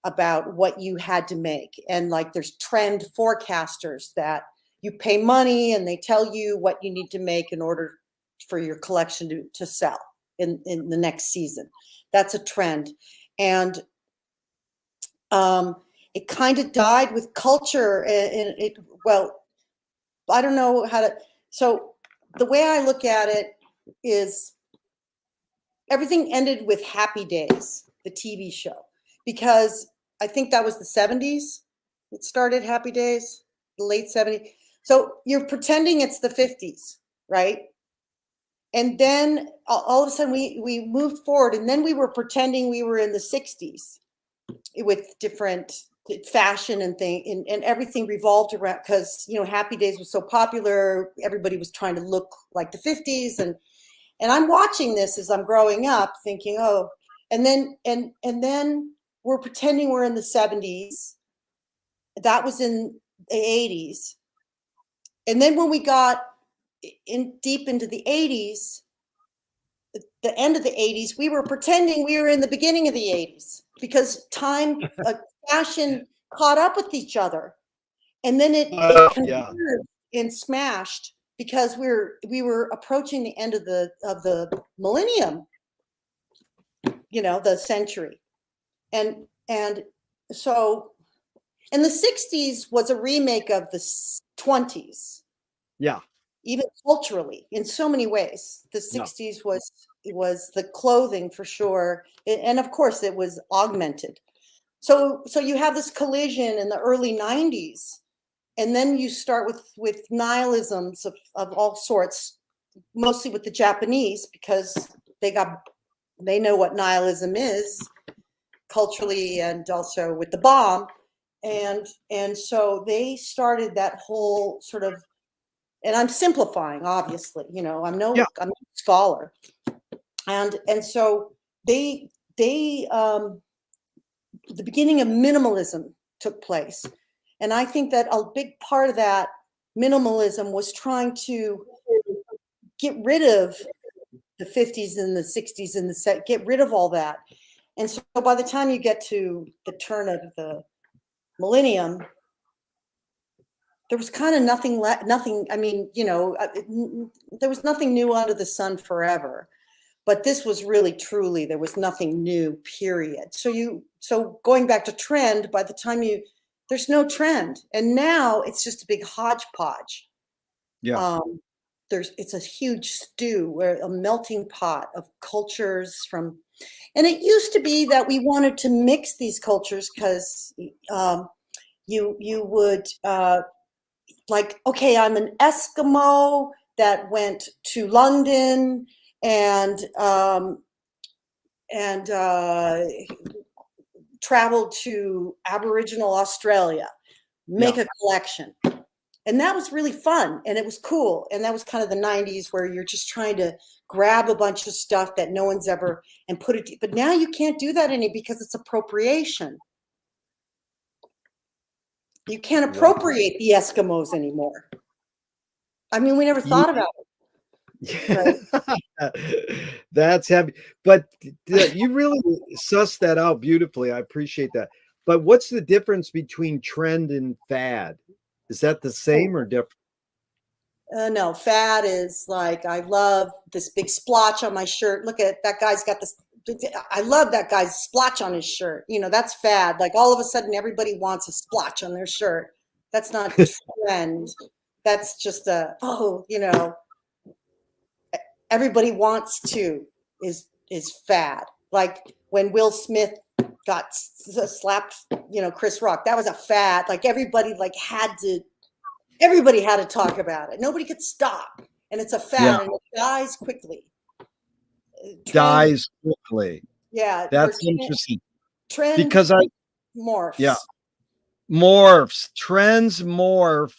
about what you had to make. And like there's trend forecasters that you pay money and they tell you what you need to make in order for your collection to sell in the next season. That's a trend. And it kind of died with culture. And well, I don't know how to. So the way I look at it is everything ended with Happy Days, the TV show, because I think that was the 70s. It started Happy Days, the late 70s. So you're pretending it's the 50s, right? And then all of a sudden we moved forward, and then we were pretending we were in the 60s with different fashion and thing, and everything revolved around, because Happy Days was so popular, everybody was trying to look like the 50s, and I'm watching this as I'm growing up thinking, oh, and then we're pretending we're in the 70s. That was in the 80s. And then when we got in deep into the 80s, the end of the 80s, we were pretending we were in the beginning of the 80s, because time, fashion caught up with each other. And then it Yeah. converged and smashed, because we were approaching the end of the millennium, the century. And so, and the 60s was a remake of the 20s. Yeah. Even culturally, in so many ways. The 60s was the clothing for sure. And of course it was augmented. So you have this collision in the early 90s. And then you start with nihilisms of all sorts, mostly with the Japanese, because they know what nihilism is culturally, and also with the bomb. And so they started that whole sort of, and I'm simplifying, obviously, I'm no scholar. And so they the beginning of minimalism took place. And I think that a big part of that minimalism was trying to get rid of the 50s and the 60s and get rid of all that. And so by the time you get to the turn of the millennium, there was kind of nothing. I mean, there was nothing new under the sun forever. But this was really, truly, there was nothing new, period. So going back to trend, by the time there's no trend. And now it's just a big hodgepodge. Yeah. It's a huge stew, a melting pot of cultures and it used to be that we wanted to mix these cultures, because you would, like, okay, I'm an Eskimo that went to London and traveled to Aboriginal Australia, make a collection. And that was really fun, and it was cool. And that was kind of the 90s, where you're just trying to grab a bunch of stuff that no one's ever, and put it, but now you can't do that because it's appropriation. You can't appropriate the Eskimos anymore. I mean, we never thought about it. Right? That's heavy. But you really sussed that out beautifully. I appreciate that. But what's the difference between trend and fad? Is that the same or different? No, fad is like, I love this big splotch on my shirt. Look at that guy's got this. I love that guy's splotch on his shirt. You know, that's fad. Like all of a sudden everybody wants a splotch on their shirt. That's not trend. That's just you know, everybody wants to is fad. Like when Will Smith got slapped, you know, Chris Rock, that was a fad. Like everybody had to talk about it. Nobody could stop. And it's a fad and it dies quickly. Dies quickly. Yeah. That's interesting. Trend because morphs. Yeah. Morphs. Trends morph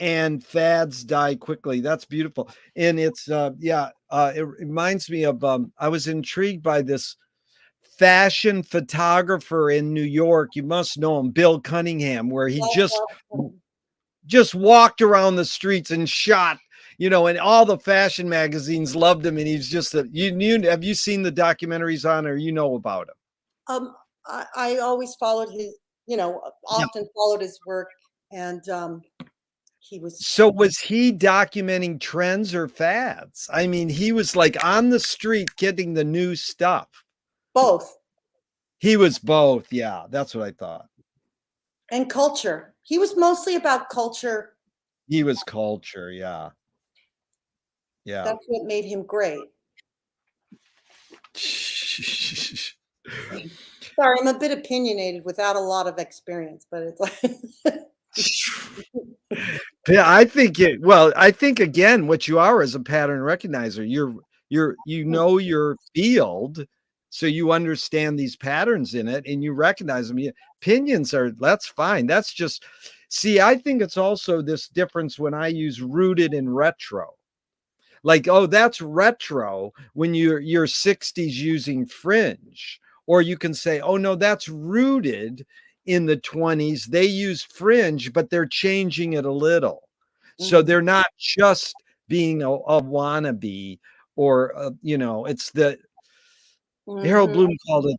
and fads die quickly. That's beautiful. And it's it reminds me of I was intrigued by this fashion photographer in New York. You must know him, Bill Cunningham, where he just walked around the streets and shot, you know, and all the fashion magazines loved him. And he's just have you seen the documentaries on, or you know about him? I always followed his, you know, often followed his work, and So was he documenting trends or fads? I mean, he was like on the street getting the new stuff. Both. He was both. Yeah, that's what I thought. And culture. He was mostly about culture. He was culture. Yeah. Yeah. That's what made him great. Sorry, I'm a bit opinionated without a lot of experience, but it's like Yeah, I think again, what you are is a pattern recognizer. You know your field, so you understand these patterns in it and you recognize them. Opinions that's fine. That's just, see, I think it's also this difference when I use rooted and retro. Like, oh, that's retro when you're 60s using fringe. Or you can say, oh no, that's rooted in the 20s. They use fringe, but they're changing it a little. So they're not just being a wannabe, or you know, it's the Harold Bloom called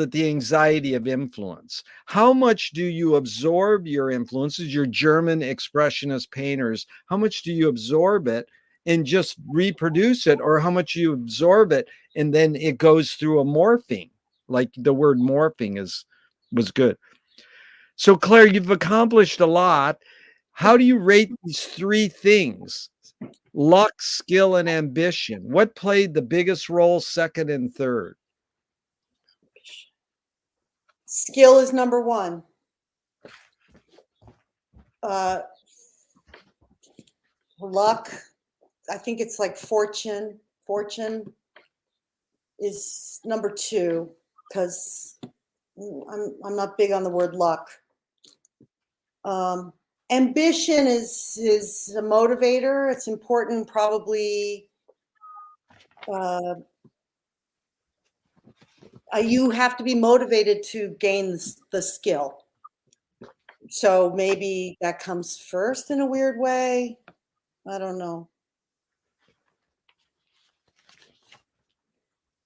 it the anxiety of influence. How much do you absorb your influences, your German expressionist painters? How much do you absorb it and just reproduce it, or how much you absorb it and then it goes through a morphing? Like the word morphing was good. So Claire, you've accomplished a lot. How do you rate these three things? Luck, skill, and ambition. What played the biggest role, second and third? Skill is number one. Luck, I think it's like fortune. Fortune is number two, because I'm not big on the word luck. Ambition is a motivator. It's important, probably. You have to be motivated to gain the skill. So maybe that comes first in a weird way. I don't know.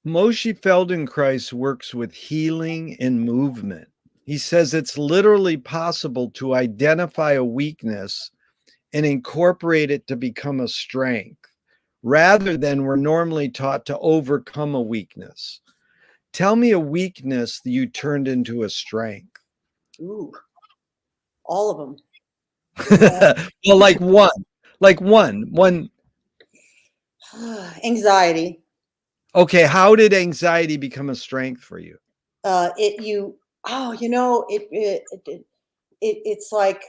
Moshe Feldenkrais works with healing and movement. He says it's literally possible to identify a weakness and incorporate it to become a strength, rather than we're normally taught to overcome a weakness. Tell me a weakness that you turned into a strength. Ooh, all of them. Well, like one. Anxiety. Okay, how did anxiety become a strength for you? It's like,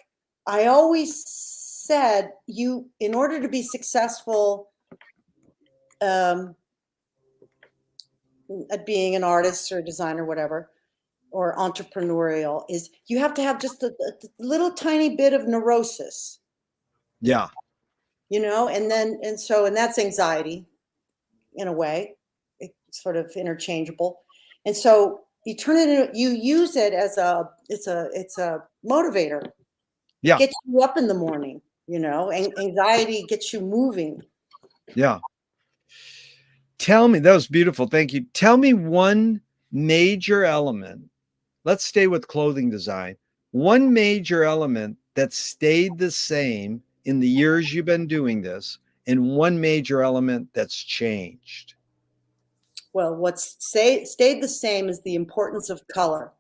I always said, in order to be successful at being an artist or a designer, whatever, or entrepreneurial, is you have to have just a little tiny bit of neurosis. Yeah. You know, and that's anxiety in a way. It's sort of interchangeable. And so you turn it into, you use it as it's a motivator. Yeah. Gets you up in the morning, anxiety gets you moving. Yeah. Tell me, that was beautiful. Thank you. Tell me one major element. Let's stay with clothing design. One major element that stayed the same in the years you've been doing this, and one major element that's changed. Well, what's stayed the same is the importance of color.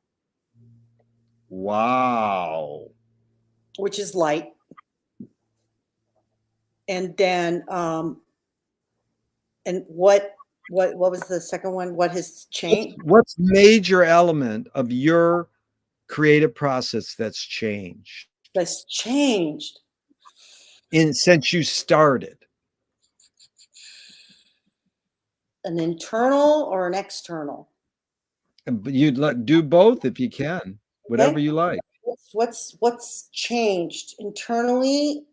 Wow. Which is light. And then, and what was the second one? What has changed? What's major element of your creative process that's changed That's changed. since you started? An internal or an external? But you'd do both if you can, whatever Okay. you like. What's changed internally?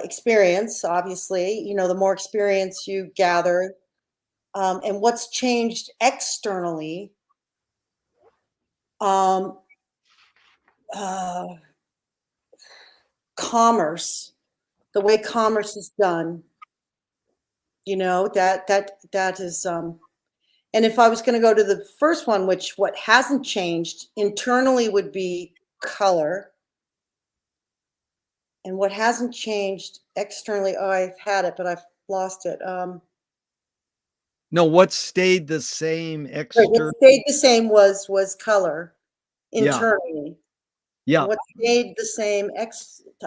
Experience, obviously. The more experience you gather, and what's changed externally? Commerce, the way commerce is done. That is. And if I was going to go to the first one, which what hasn't changed internally would be color. And what hasn't changed externally, I've had it, but I've lost it. No, what stayed the same What external? stayed the same was color Yeah. internally. Yeah. What stayed the same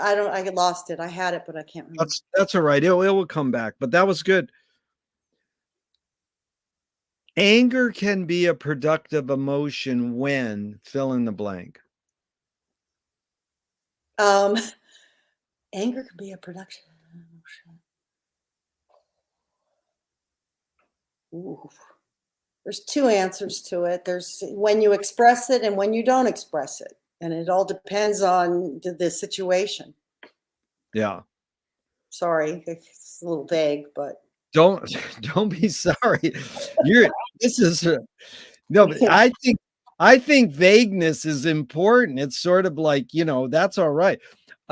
I lost it. I had it, but I can't remember. That's all right. It will come back, but that was good. Anger can be a productive emotion when fill in the blank. Anger can be a production emotion. Ooh. There's two answers to it. There's when you express it and when you don't express it. And it all depends on the situation. Yeah. Sorry, it's a little vague, but Don't be sorry. This is no, but I think vagueness is important. It's sort of like, that's all right.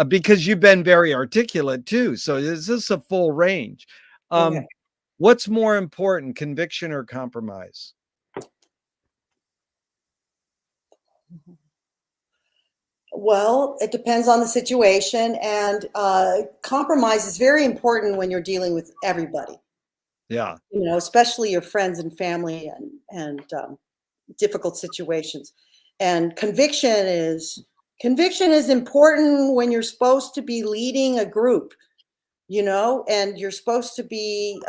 Because you've been very articulate too. So this is a full range. okay. What's more important, conviction or compromise? Well, it depends on the situation, and compromise is very important when you're dealing with everybody. Yeah. Especially your friends and family, and difficult situations. And conviction is important when you're supposed to be leading a group, and you're supposed to be,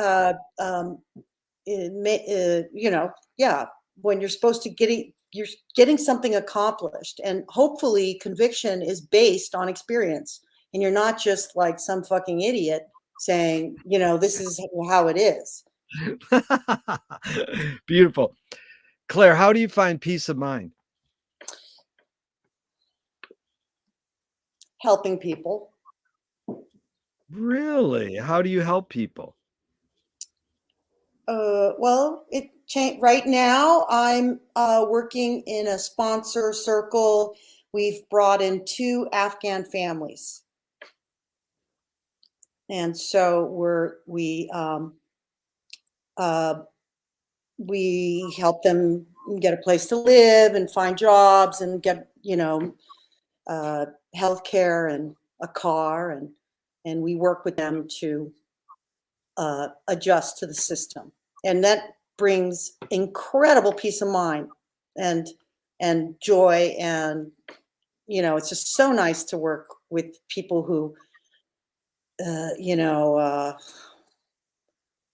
when you're supposed to you're getting something accomplished. And hopefully conviction is based on experience, and you're not just like some fucking idiot saying, this is how it is. Beautiful. Claire, how do you find peace of mind? Helping people. Really? How do you help people? Well, it changed. Right now, I'm working in a sponsor circle. We've brought in 2 Afghan families, and so we help them get a place to live and find jobs and get health care and a car, and we work with them to adjust to the system, and that brings incredible peace of mind and joy, and it's just so nice to work with people who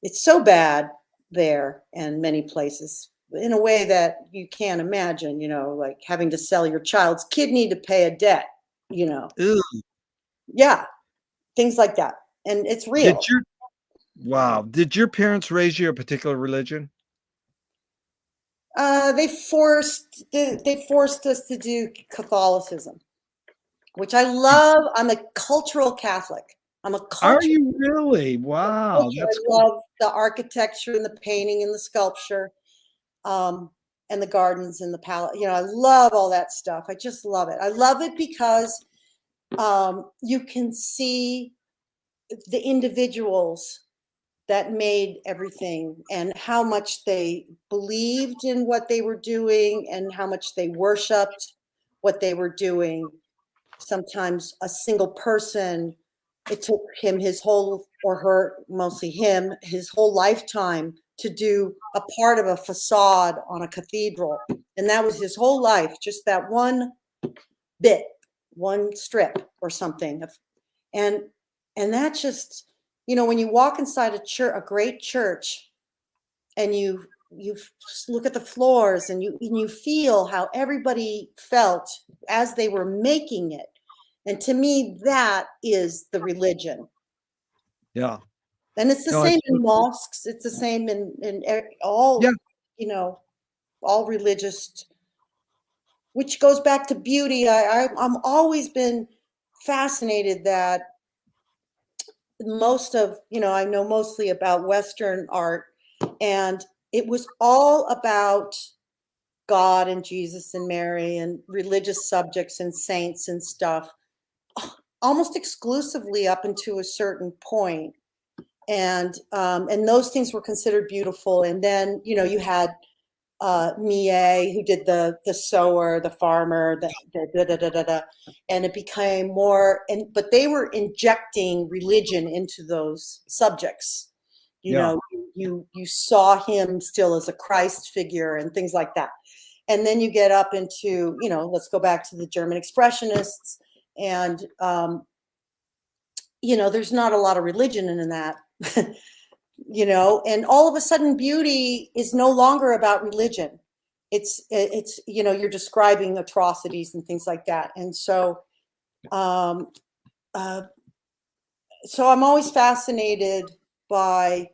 it's so bad there and many places in a way that you can't imagine, like having to sell your child's kidney to pay a debt, Ew. yeah, things like that, and it's real. Did your parents raise you a particular religion? They forced us to do Catholicism, which I love. I'm a cultural Catholic. Are you really? Wow, I that's cool. love the architecture and the painting and the sculpture. and the gardens and the palace. You know, I love all that stuff. I just love it. I love it because you can see the individuals that made everything and how much they believed in what they were doing and how much they worshiped what they were doing. Sometimes a single person, it took him his whole, or her, mostly him, his whole lifetime to do a part of a facade on a cathedral. And that was his whole life, just that one bit, one strip or something. And that just, you know, when you walk inside a church, a great church, and you look at the floors and you feel how everybody felt as they were making it. And to me, that is the religion. Yeah. And it's the No, same in mosques. It's the same in all, yeah. you know, all religious, which goes back to beauty. I'm always been fascinated that most of, you know, I know mostly about Western art, and it was all about God and Jesus and Mary and religious subjects and saints and stuff, almost exclusively up until a certain point. And those things were considered beautiful. And then, you know, you had Millet, who did the sower, the farmer, and it became more. But they were injecting religion into those subjects. You Yeah. know, you saw him still as a Christ figure and things like that. And then you get up into, you know, let's go back to the German Expressionists, and you know, there's not a lot of religion in that. You know, and all of a sudden beauty is no longer about religion. It's you know, you're describing atrocities and things like that. And so I'm always fascinated by,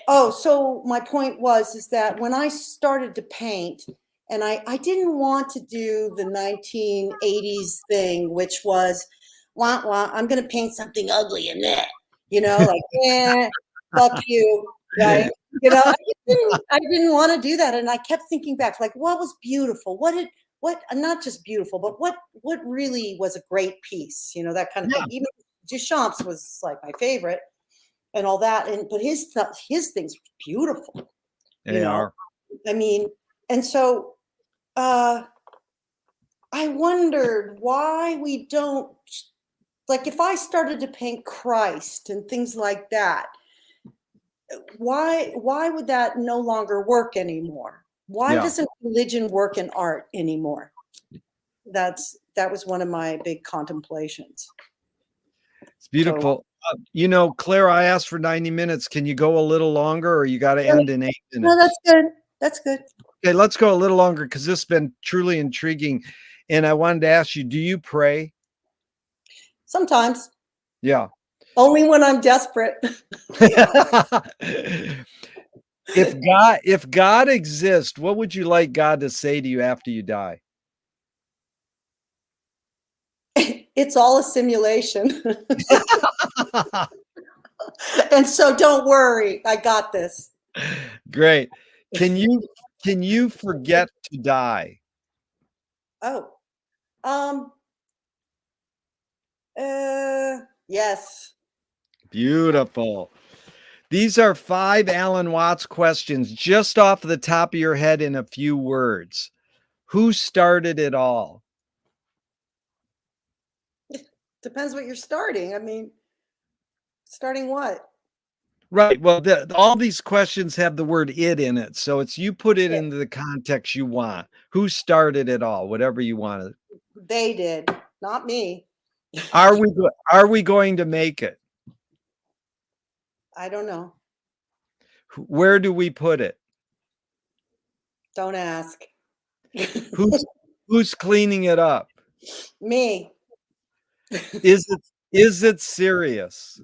oh, so my point was is that when I started to paint, and I didn't want to do the 1980s thing, which was, wah, wah, I'm going to paint something ugly in that, you know, like, yeah, fuck you, right? You know, I didn't want to do that. And I kept thinking back, like, what was beautiful? What, not just beautiful, but what really was a great piece, you know, that kind of Yeah. thing. Even Duchamp's was like my favorite and all that. But his things were beautiful, you They know, are. I mean, and so I wondered why we don't, like, if I started to paint Christ and things like that, why would that no longer work anymore? Why Yeah. doesn't religion work in art anymore? That was one of my big contemplations. It's So beautiful. You know, Claire, I asked for 90 minutes. Can you go a little longer, or you got to end in 8 no, minutes? that's good. That's good. Okay, let's go a little longer because this has been truly intriguing. And I wanted to ask you, do you pray? Sometimes Yeah. only when I'm desperate. If God exists, what would you like God to say to you after you die? It's all a simulation. And so don't worry, I got this. Great. Can you forget to die? Oh, um, yes. Beautiful. These are 5 Alan Watts questions just off the top of your head in a few words. Who started it all? Depends what you're starting. I mean, starting what? Right. Well, all these questions have the word "it" in it, so it's you put it Yeah, into the context you want. Who started it all? Whatever you want. they did, not me. Are we going to make it? I don't know. Where do we put it? Don't ask. Who's who's cleaning it up? Me. Is it serious?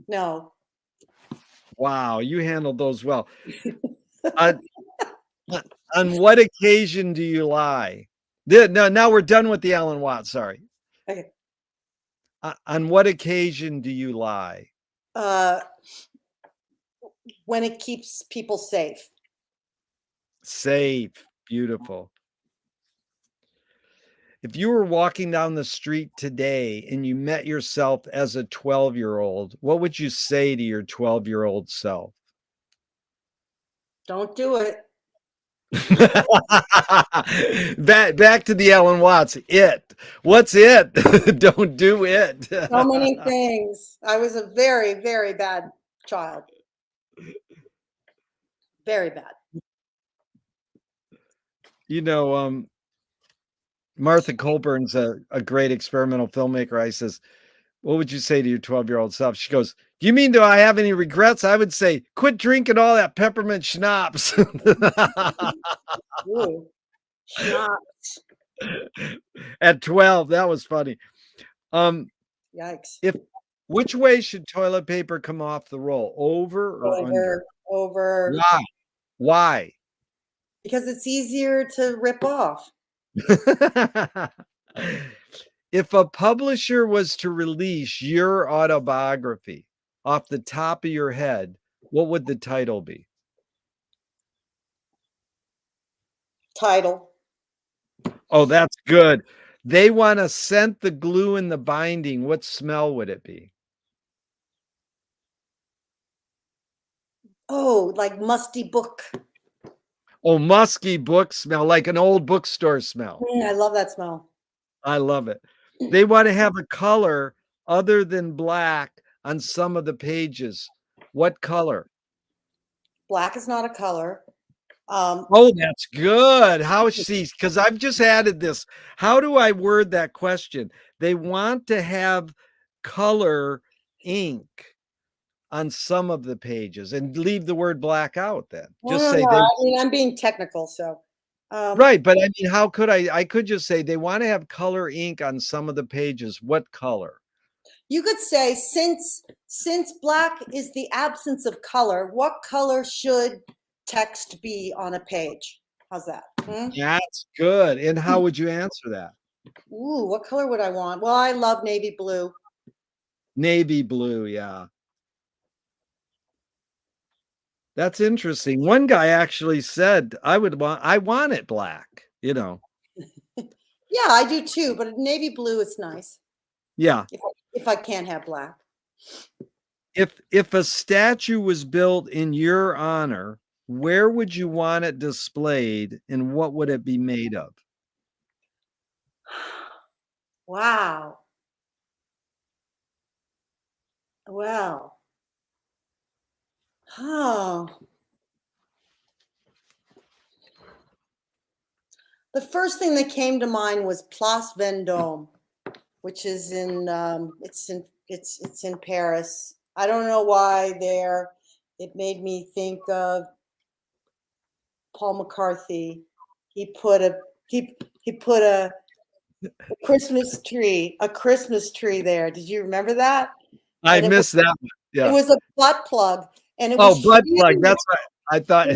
No. Wow, you handled those well. On, on what occasion do you lie? No, now we're done with the Alan Watts. Sorry. Okay. On what occasion do you lie? Uh, when it keeps people safe. Safe. Beautiful. If you were walking down the street today and you met yourself as a 12-year-old, what would you say to your 12-year-old self? Don't do it. Back to the Alan Watts. It. What's it? Don't do it. So many things. I was a very, very bad child. Very bad. You know, Martha Colburn's a great experimental filmmaker. I says, what would you say to your 12-year-old self? She goes, do you mean, do I have any regrets? I would say, quit drinking all that peppermint schnapps. Ooh, schnapps. At 12, that was funny. Yikes. Which way should toilet paper come off the roll? Over or under? Over. Why? Because it's easier to rip off. If a publisher was to release your autobiography off the top of your head, what would the title be? Title. Oh, that's good. They want to scent the glue in the binding. What smell would it be? Oh, like musty book. Oh, musky book smell, like an old bookstore smell. I love that smell. I love it. They want to have a color other than black on some of the pages. What color? Black is not a color. Oh, that's good. How, see, because I've just added this. How do I word that question? They want to have color ink on some of the pages and leave the word black out then. Just say they. I mean, I'm being technical, so. Right, but I mean, how could I could just say they want to have color ink on some of the pages. What color? You could say, since black is the absence of color, what color should text be on a page? How's that? That's good. And how would you answer that? Ooh, what color would I want? Well, I love navy blue. Navy blue, yeah. That's interesting. One guy actually said, I want it black, you know. Yeah, I do too, but navy blue is nice. Yeah. If I can't have black. If a statue was built in your honor, where would you want it displayed and what would it be made of? Wow. Well. Oh. The first thing that came to mind was Place Vendôme, which is in it's in Paris. I don't know why there. It made me think of Paul McCarthy. He put a Christmas tree there. Did you remember that? I missed that one. Yeah. It was a butt plug, and it was butt plug. That's right. I thought.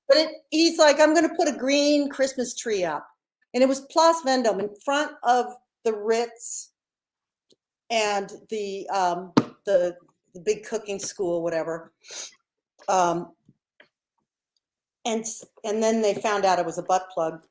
But he's like, I'm going to put a green Christmas tree up, and it was Place Vendôme in front of the Ritz and the big cooking school, whatever. And then they found out it was a butt plug,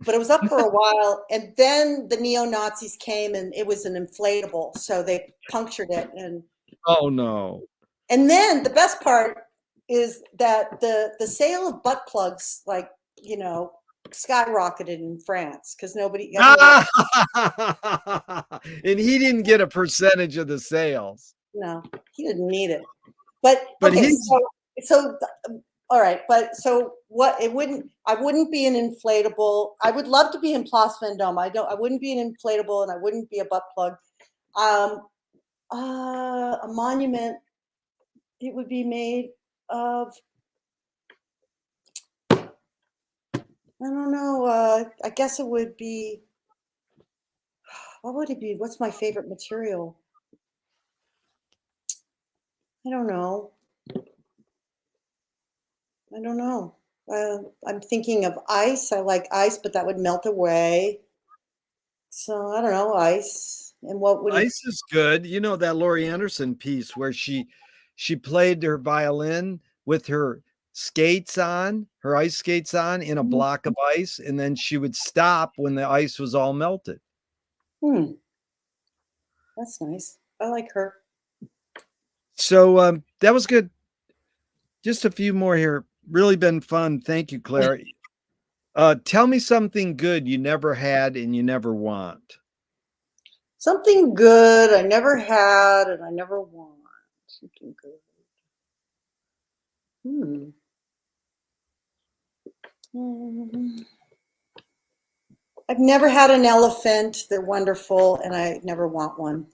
but it was up for a while. And then the neo-Nazis came, and it was an inflatable, so they punctured it. And oh no! And then the best part is that the sale of butt plugs, like, you know, skyrocketed in France because nobody got and he didn't get a percentage of the sales. No, he didn't need it. But okay, so all right, but so what? I wouldn't be an inflatable. I would love to be in Place Vendôme. I wouldn't be an inflatable, and I wouldn't be a butt plug. A monument. It would be made of, I don't know. I guess it would be, what would it be? What's my favorite material? I don't know. I'm thinking of ice. I like ice, but that would melt away. So I don't know, ice. And what would ice is good. You know that Laurie Anderson piece where she played her violin with her skates on, her ice skates on in a block of ice, and then she would stop when the ice was all melted. That's nice. I like her. So that was good. Just a few more here. Really been fun. Thank you, Claire. Tell me something good you never had and you never want. Something good I never had and I never want. Something good. I've never had an elephant. They're wonderful, and I never want one.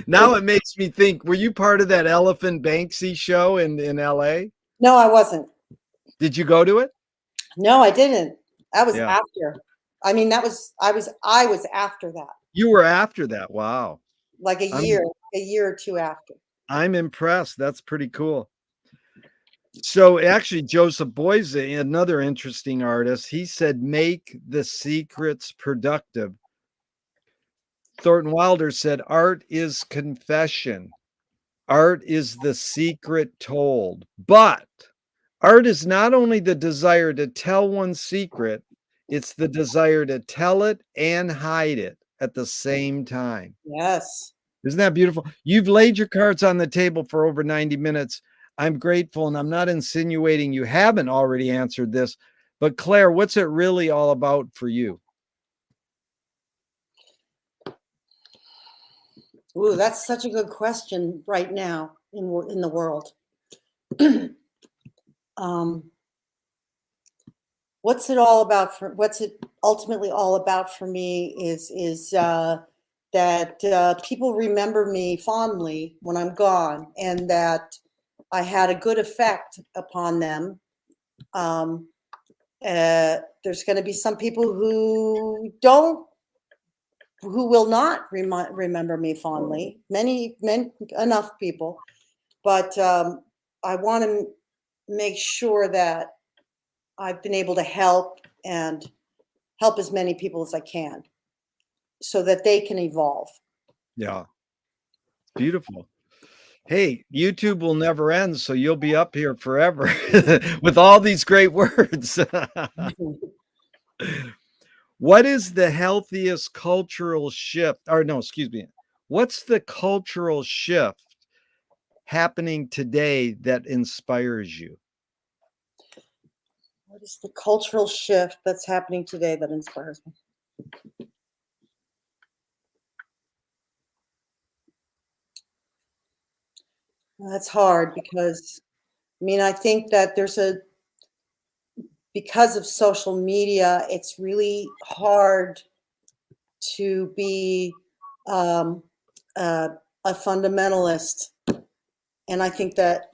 Now it makes me think, were you part of that Elephant Banksy show in LA? No, I wasn't. Did you go to it? No, I didn't. That was Yeah. after. I mean, I was after that. You were after that. Wow. Like a year or two after. I'm impressed. That's pretty cool. So actually, Joseph Boyce, another interesting artist, he said, make the secrets productive. Thornton Wilder said, art is confession. Art is the secret told. But art is not only the desire to tell one's secret, it's the desire to tell it and hide it at the same time. Yes. Isn't that beautiful? You've laid your cards on the table for over 90 minutes. I'm grateful, and I'm not insinuating you haven't already answered this, but Claire, what's it really all about for you? Ooh, that's such a good question right now in the world. What's it all about what's it ultimately all about for me is that people remember me fondly when I'm gone, and that I had a good effect upon them. There's going to be some people who will not remember me fondly. Many enough people, but I want to make sure that I've been able to help as many people as I can, so that they can evolve. Yeah. Beautiful. Hey, YouTube will never end, so you'll be up here forever with all these great words. What is the healthiest cultural shift? Or no, excuse me. What's the cultural shift happening today that inspires you? What is the cultural shift that's happening today that inspires me? That's hard because, I mean, I think that because of social media, it's really hard to be a fundamentalist. And I think that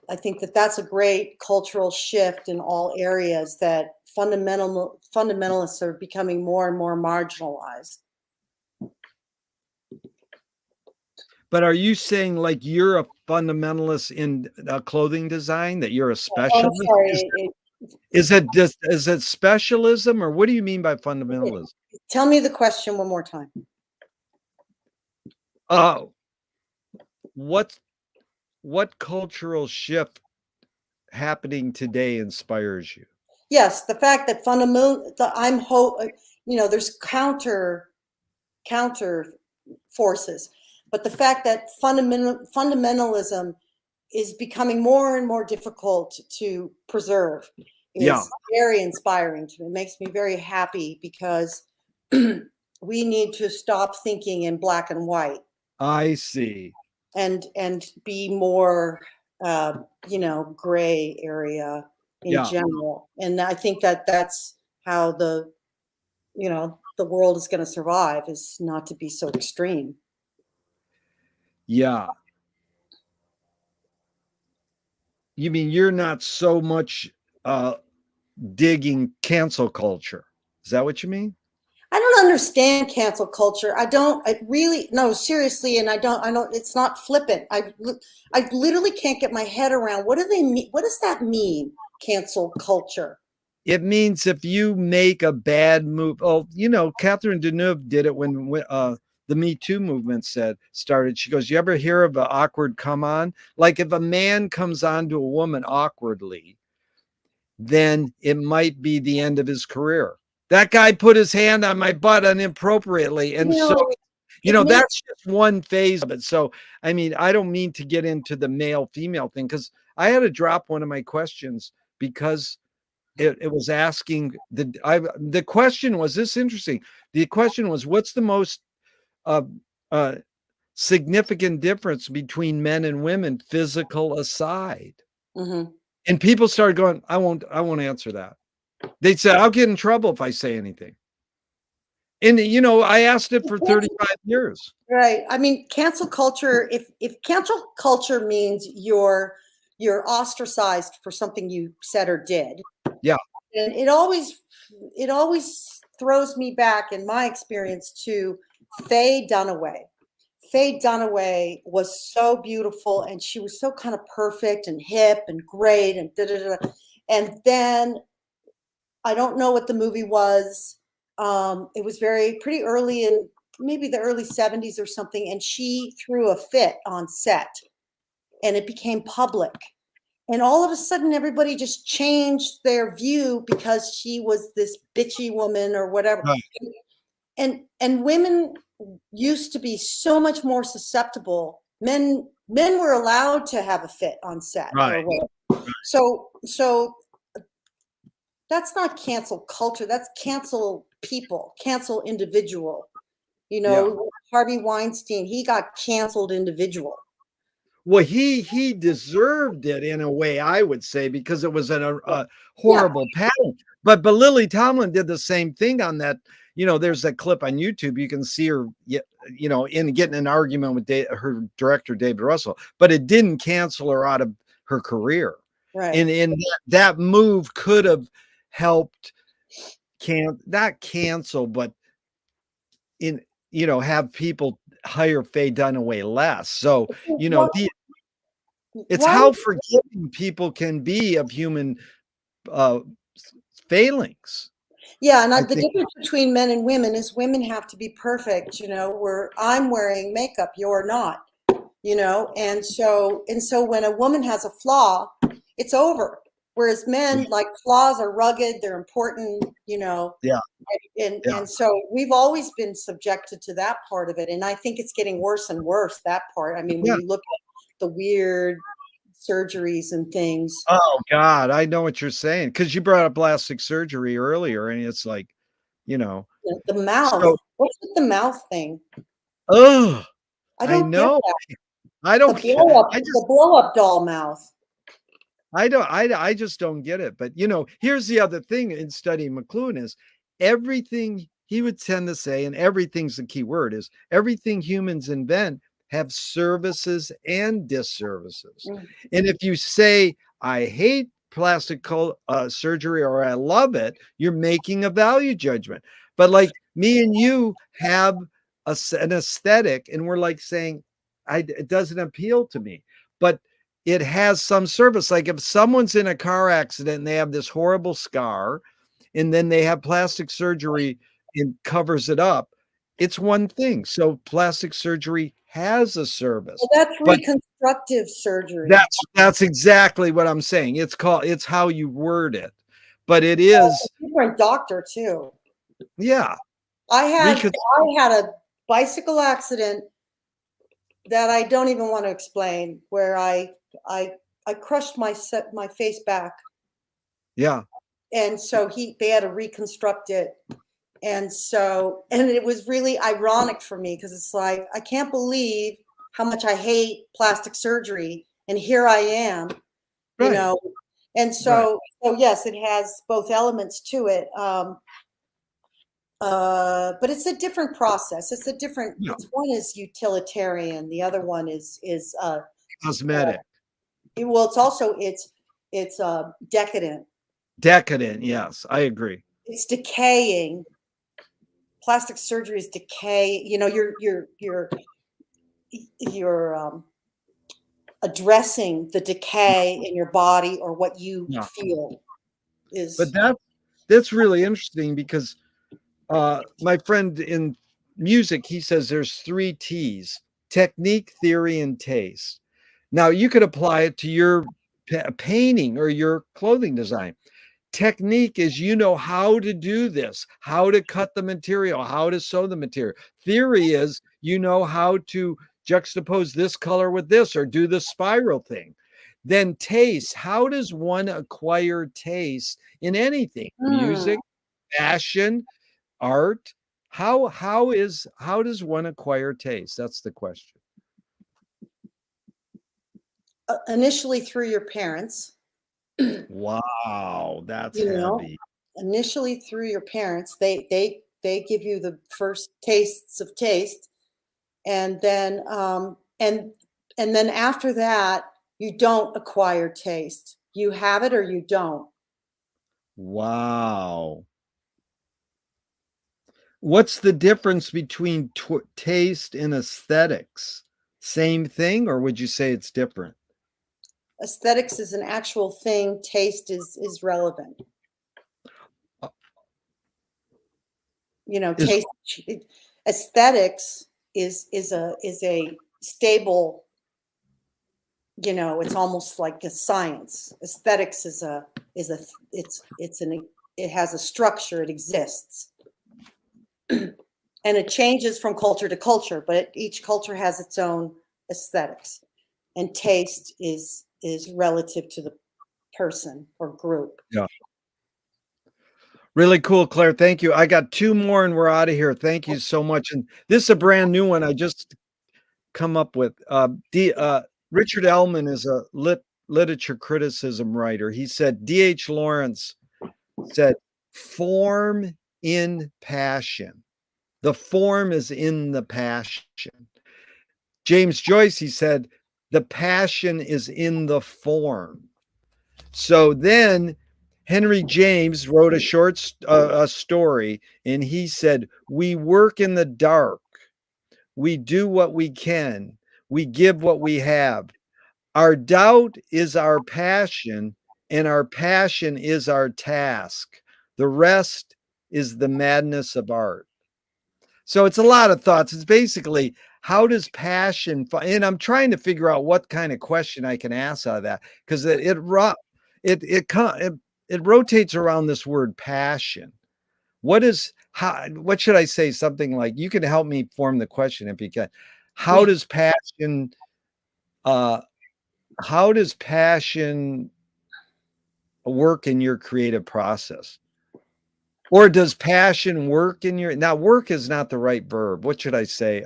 I think that that's a great cultural shift in all areas, that fundamentalists are becoming more and more marginalized. But are you saying like you're a fundamentalist in clothing design, that you're a Oh, specialist? I'm sorry. Is it specialism, or what do you mean by fundamentalism? Tell me the question one more time. What cultural shift happening today inspires you? Yes, the fact that there's counter forces, but the fact that fundamentalism is becoming more and more difficult to preserve is very inspiring to me. It makes me very happy, because we need to stop thinking in black and white. I see. And be more, gray area in general. And I think that that's how the world is going to survive, is not to be so extreme. Yeah. You mean you're not so much digging cancel culture? Is that what you mean? I don't understand cancel culture. I really, no, seriously. And I don't, it's not flippant. I literally can't get my head around, what do they mean? What does that mean? Cancel culture. It means if you make a bad move. Oh, Catherine Deneuve did it when the Me Too movement started. She goes, you ever hear of an awkward come on? Like if a man comes on to a woman awkwardly, then it might be the end of his career. That guy put his hand on my butt inappropriately. And so, that's just one phase of it. So, I mean, I don't mean to get into the male female thing, because I had to drop one of my questions because it was asking the question was this interesting. The question was, what's the most significant difference between men and women, physical aside? Mm-hmm. And people started going, I won't answer that. They'd say, I'll get in trouble if I say anything. And I asked it for 35 years. Right. I mean, cancel culture, if cancel culture means you're ostracized for something you said or did. Yeah. And it always throws me back, in my experience, to Faye Dunaway. Faye Dunaway was so beautiful, and she was so kind of perfect and hip and great and da-da-da. And then I don't know what the movie was. It was pretty early in maybe the early 70s or something, and she threw a fit on set, and it became public. And all of a sudden, everybody just changed their view because she was this bitchy woman or whatever. Right. And women used to be so much more susceptible. Men were allowed to have a fit on set. Right. Or whatever. So that's not cancel culture. That's cancel people, cancel individual. Harvey Weinstein, he got canceled individual. Well, he deserved it in a way, I would say, because it was a horrible pattern. But Lily Tomlin did the same thing on that. There's that clip on YouTube. You can see her, in getting an argument with her director, David Russell, but it didn't cancel her out of her career. Right. And that move could have helped not cancel, but have people hire Faye Dunaway less. So, it's how forgiving people can be of human failings. Yeah, and the difference between men and women is women have to be perfect. I'm wearing makeup, you're not. And so when a woman has a flaw, it's over. Whereas men, like, flaws are rugged, they're important. Yeah. And so we've always been subjected to that part of it, and I think it's getting worse and worse, that part. I mean, when you look at the weird surgeries and things. Oh God, I know what you're saying, because you brought up plastic surgery earlier, and it's like, the mouth. So, what's with the mouth thing? Oh, I know. I don't. The blow up doll mouth. I just don't get it. But here's the other thing in studying McLuhan is everything he would tend to say, and everything's the key word, is everything humans invent have services and disservices. And if you say, I hate plastic surgery or I love it, you're making a value judgment. But like me and you have an aesthetic, and we're like saying, it doesn't appeal to me. But it has some service. Like if someone's in a car accident and they have this horrible scar, and then they have plastic surgery and covers it up, it's one thing. So plastic surgery has a service. Well, that's reconstructive surgery. That's exactly what I'm saying. It's how you word it, but it is a different doctor too. Yeah. I had a bicycle accident that I don't even want to explain, where I crushed my face back. Yeah. And so they had to reconstruct it. And it was really ironic for me, because it's like, I can't believe how much I hate plastic surgery, and here I am, And so yes, it has both elements to it. But it's a different process. It's a different. One is utilitarian. The other one is cosmetic. It's also decadent. Decadent. Yes, I agree. It's decaying. Plastic surgery is decay. You're addressing the decay in your body, or what you feel is. But that's really interesting, because my friend in music, he says there's 3 T's: technique, theory, and taste. Now you could apply it to your painting or your clothing design. Technique is you know how to do this, how to cut the material, how to sew the material. Theory is you know how to juxtapose this color with this or do the spiral thing. Then taste, how does one acquire taste in anything? Hmm. Music, fashion, art. How does one acquire taste? That's the question. Initially through your parents, Wow, that's you know, heavy. initially through your parents, they give you the first tastes of taste, and then and then after that, you don't acquire taste. You have it or you don't. Wow. What's the difference between taste and aesthetics? Same thing, or would you say it's different? Aesthetics is an actual thing. Taste is relevant. Uh, You know, Is taste. Aesthetics is a stable. You know, it's almost like a science. Aesthetics is a it has a structure. It exists, and it changes from culture to culture. But each culture has its own aesthetics, and taste is relative to the person or group. yeah. Really cool, Claire. Thank you. I got 2 more and we're out of here. Thank you so much. And this is a brand new one I just come up with. Richard Ellman is a literature criticism writer. He said D.H. Lawrence said, "Form in passion. The form is in the passion." James Joyce, he said, "The passion is in the form." So then Henry James wrote a short a story, and he said, "We work in the dark. We do what we can. We give what we have. Our doubt is our passion, and our passion is our task. The rest is the madness of art." So it's a lot of thoughts. It's basically how does passion and I'm trying to figure out what kind of question I can ask out of that because it rotates around this word passion. What should I say? Something like you can help me form the question if you can. How Yeah. does passion uh how does passion work in your creative process? Or does passion work in your now work is not the right verb. What should I say?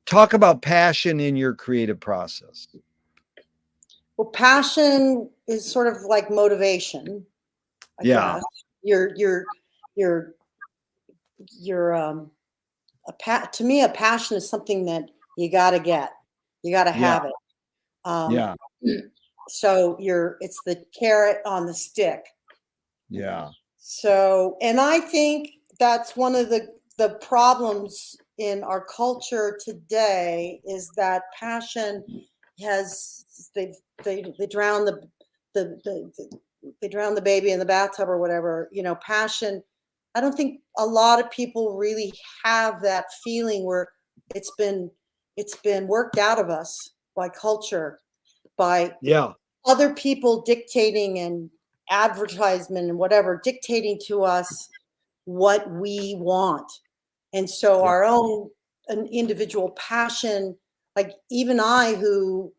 Talk about passion in your creative process. Well, passion is sort of like motivation, I Yeah, guess. You're you're to me a passion is something that you got to get. You got to yeah, have it. Um, yeah, so it's the carrot on the stick. yeah, So, and I think that's one of the problems in our culture today is that passion has they drown the they drown the baby in the bathtub or whatever. You know, passion. I don't think a lot of people really have that feeling where it's been it's been worked out of us by culture, by yeah, other people dictating and advertisement and whatever dictating to us what we want. And so yeah, our own an individual passion, like even I who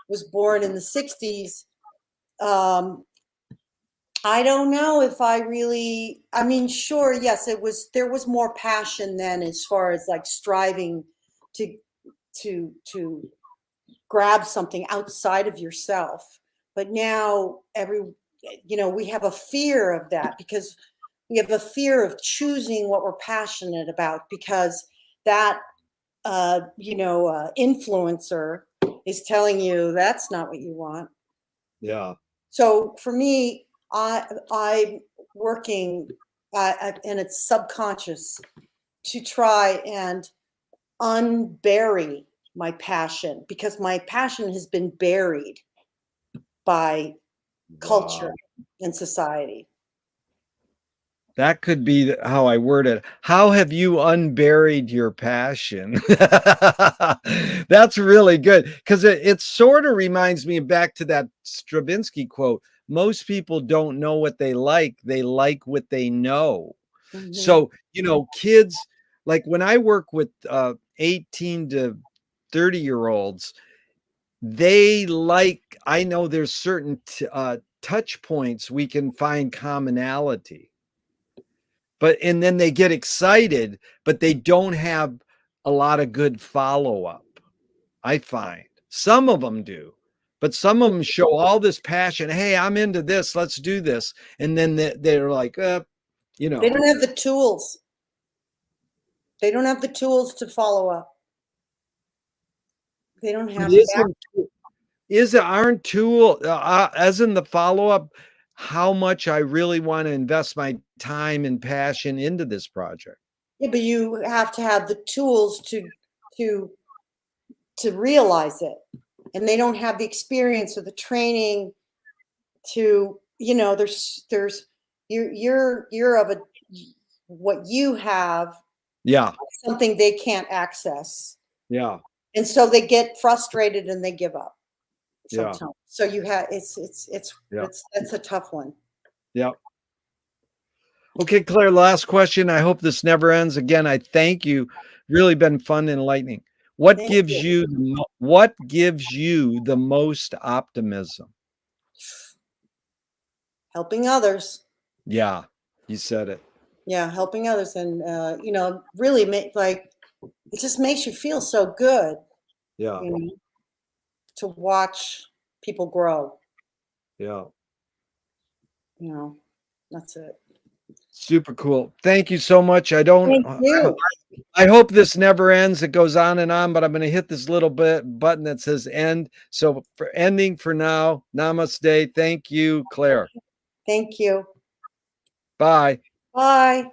was born in the 60s, um, I don't know if I really, I mean, sure, yes, there was more passion then as far as like striving to to grab something outside of yourself. But now we have a fear of that because we have a fear of choosing what we're passionate about because that influencer is telling you that's not what you want. yeah. So for me, I'm working and it's subconscious to try and unbury my passion because my passion has been buried by culture Wow. and society. That could be how I word it. How have you unburied your passion? That's really good because it sort of reminds me back to that Stravinsky quote. Most people don't know what they like what they know. Mhm. So, kids, like when I work with 18 to 30-year-olds, I know there's certain touch points we can find commonality. And then they get excited, but they don't have a lot of good follow-up. I find some of them do, but some of them show all this passion. Hey, I'm into this. Let's do this. And then they're like, They don't have the tools. They don't have the tools to follow up. They don't have the aren't tool as in the follow-up, how much I really want to invest my time and passion into this project. Yeah, but you have to have the tools to realize it, and they don't have the experience or the training to, there's you're of a what you have, Yeah. something they can't access, Yeah. and so they get frustrated and they give up Yeah. sometimes. So you have Yeah. that's a tough one. Yeah. Okay, Claire, last question. I hope this never ends. Again, I thank you. Really been fun and enlightening. What Thank gives you. you the most optimism? Helping others. Yeah, you said it. Yeah, helping others, and really like it just makes you feel so good, Yeah. you know, to watch people grow. Yeah. That's it. Super cool. Thank you so much. Thank you. I hope this never ends. It goes on and on, but I'm going to hit this little button that says end. So for ending for now, namaste. Thank you, Claire. Thank you. Bye. Bye.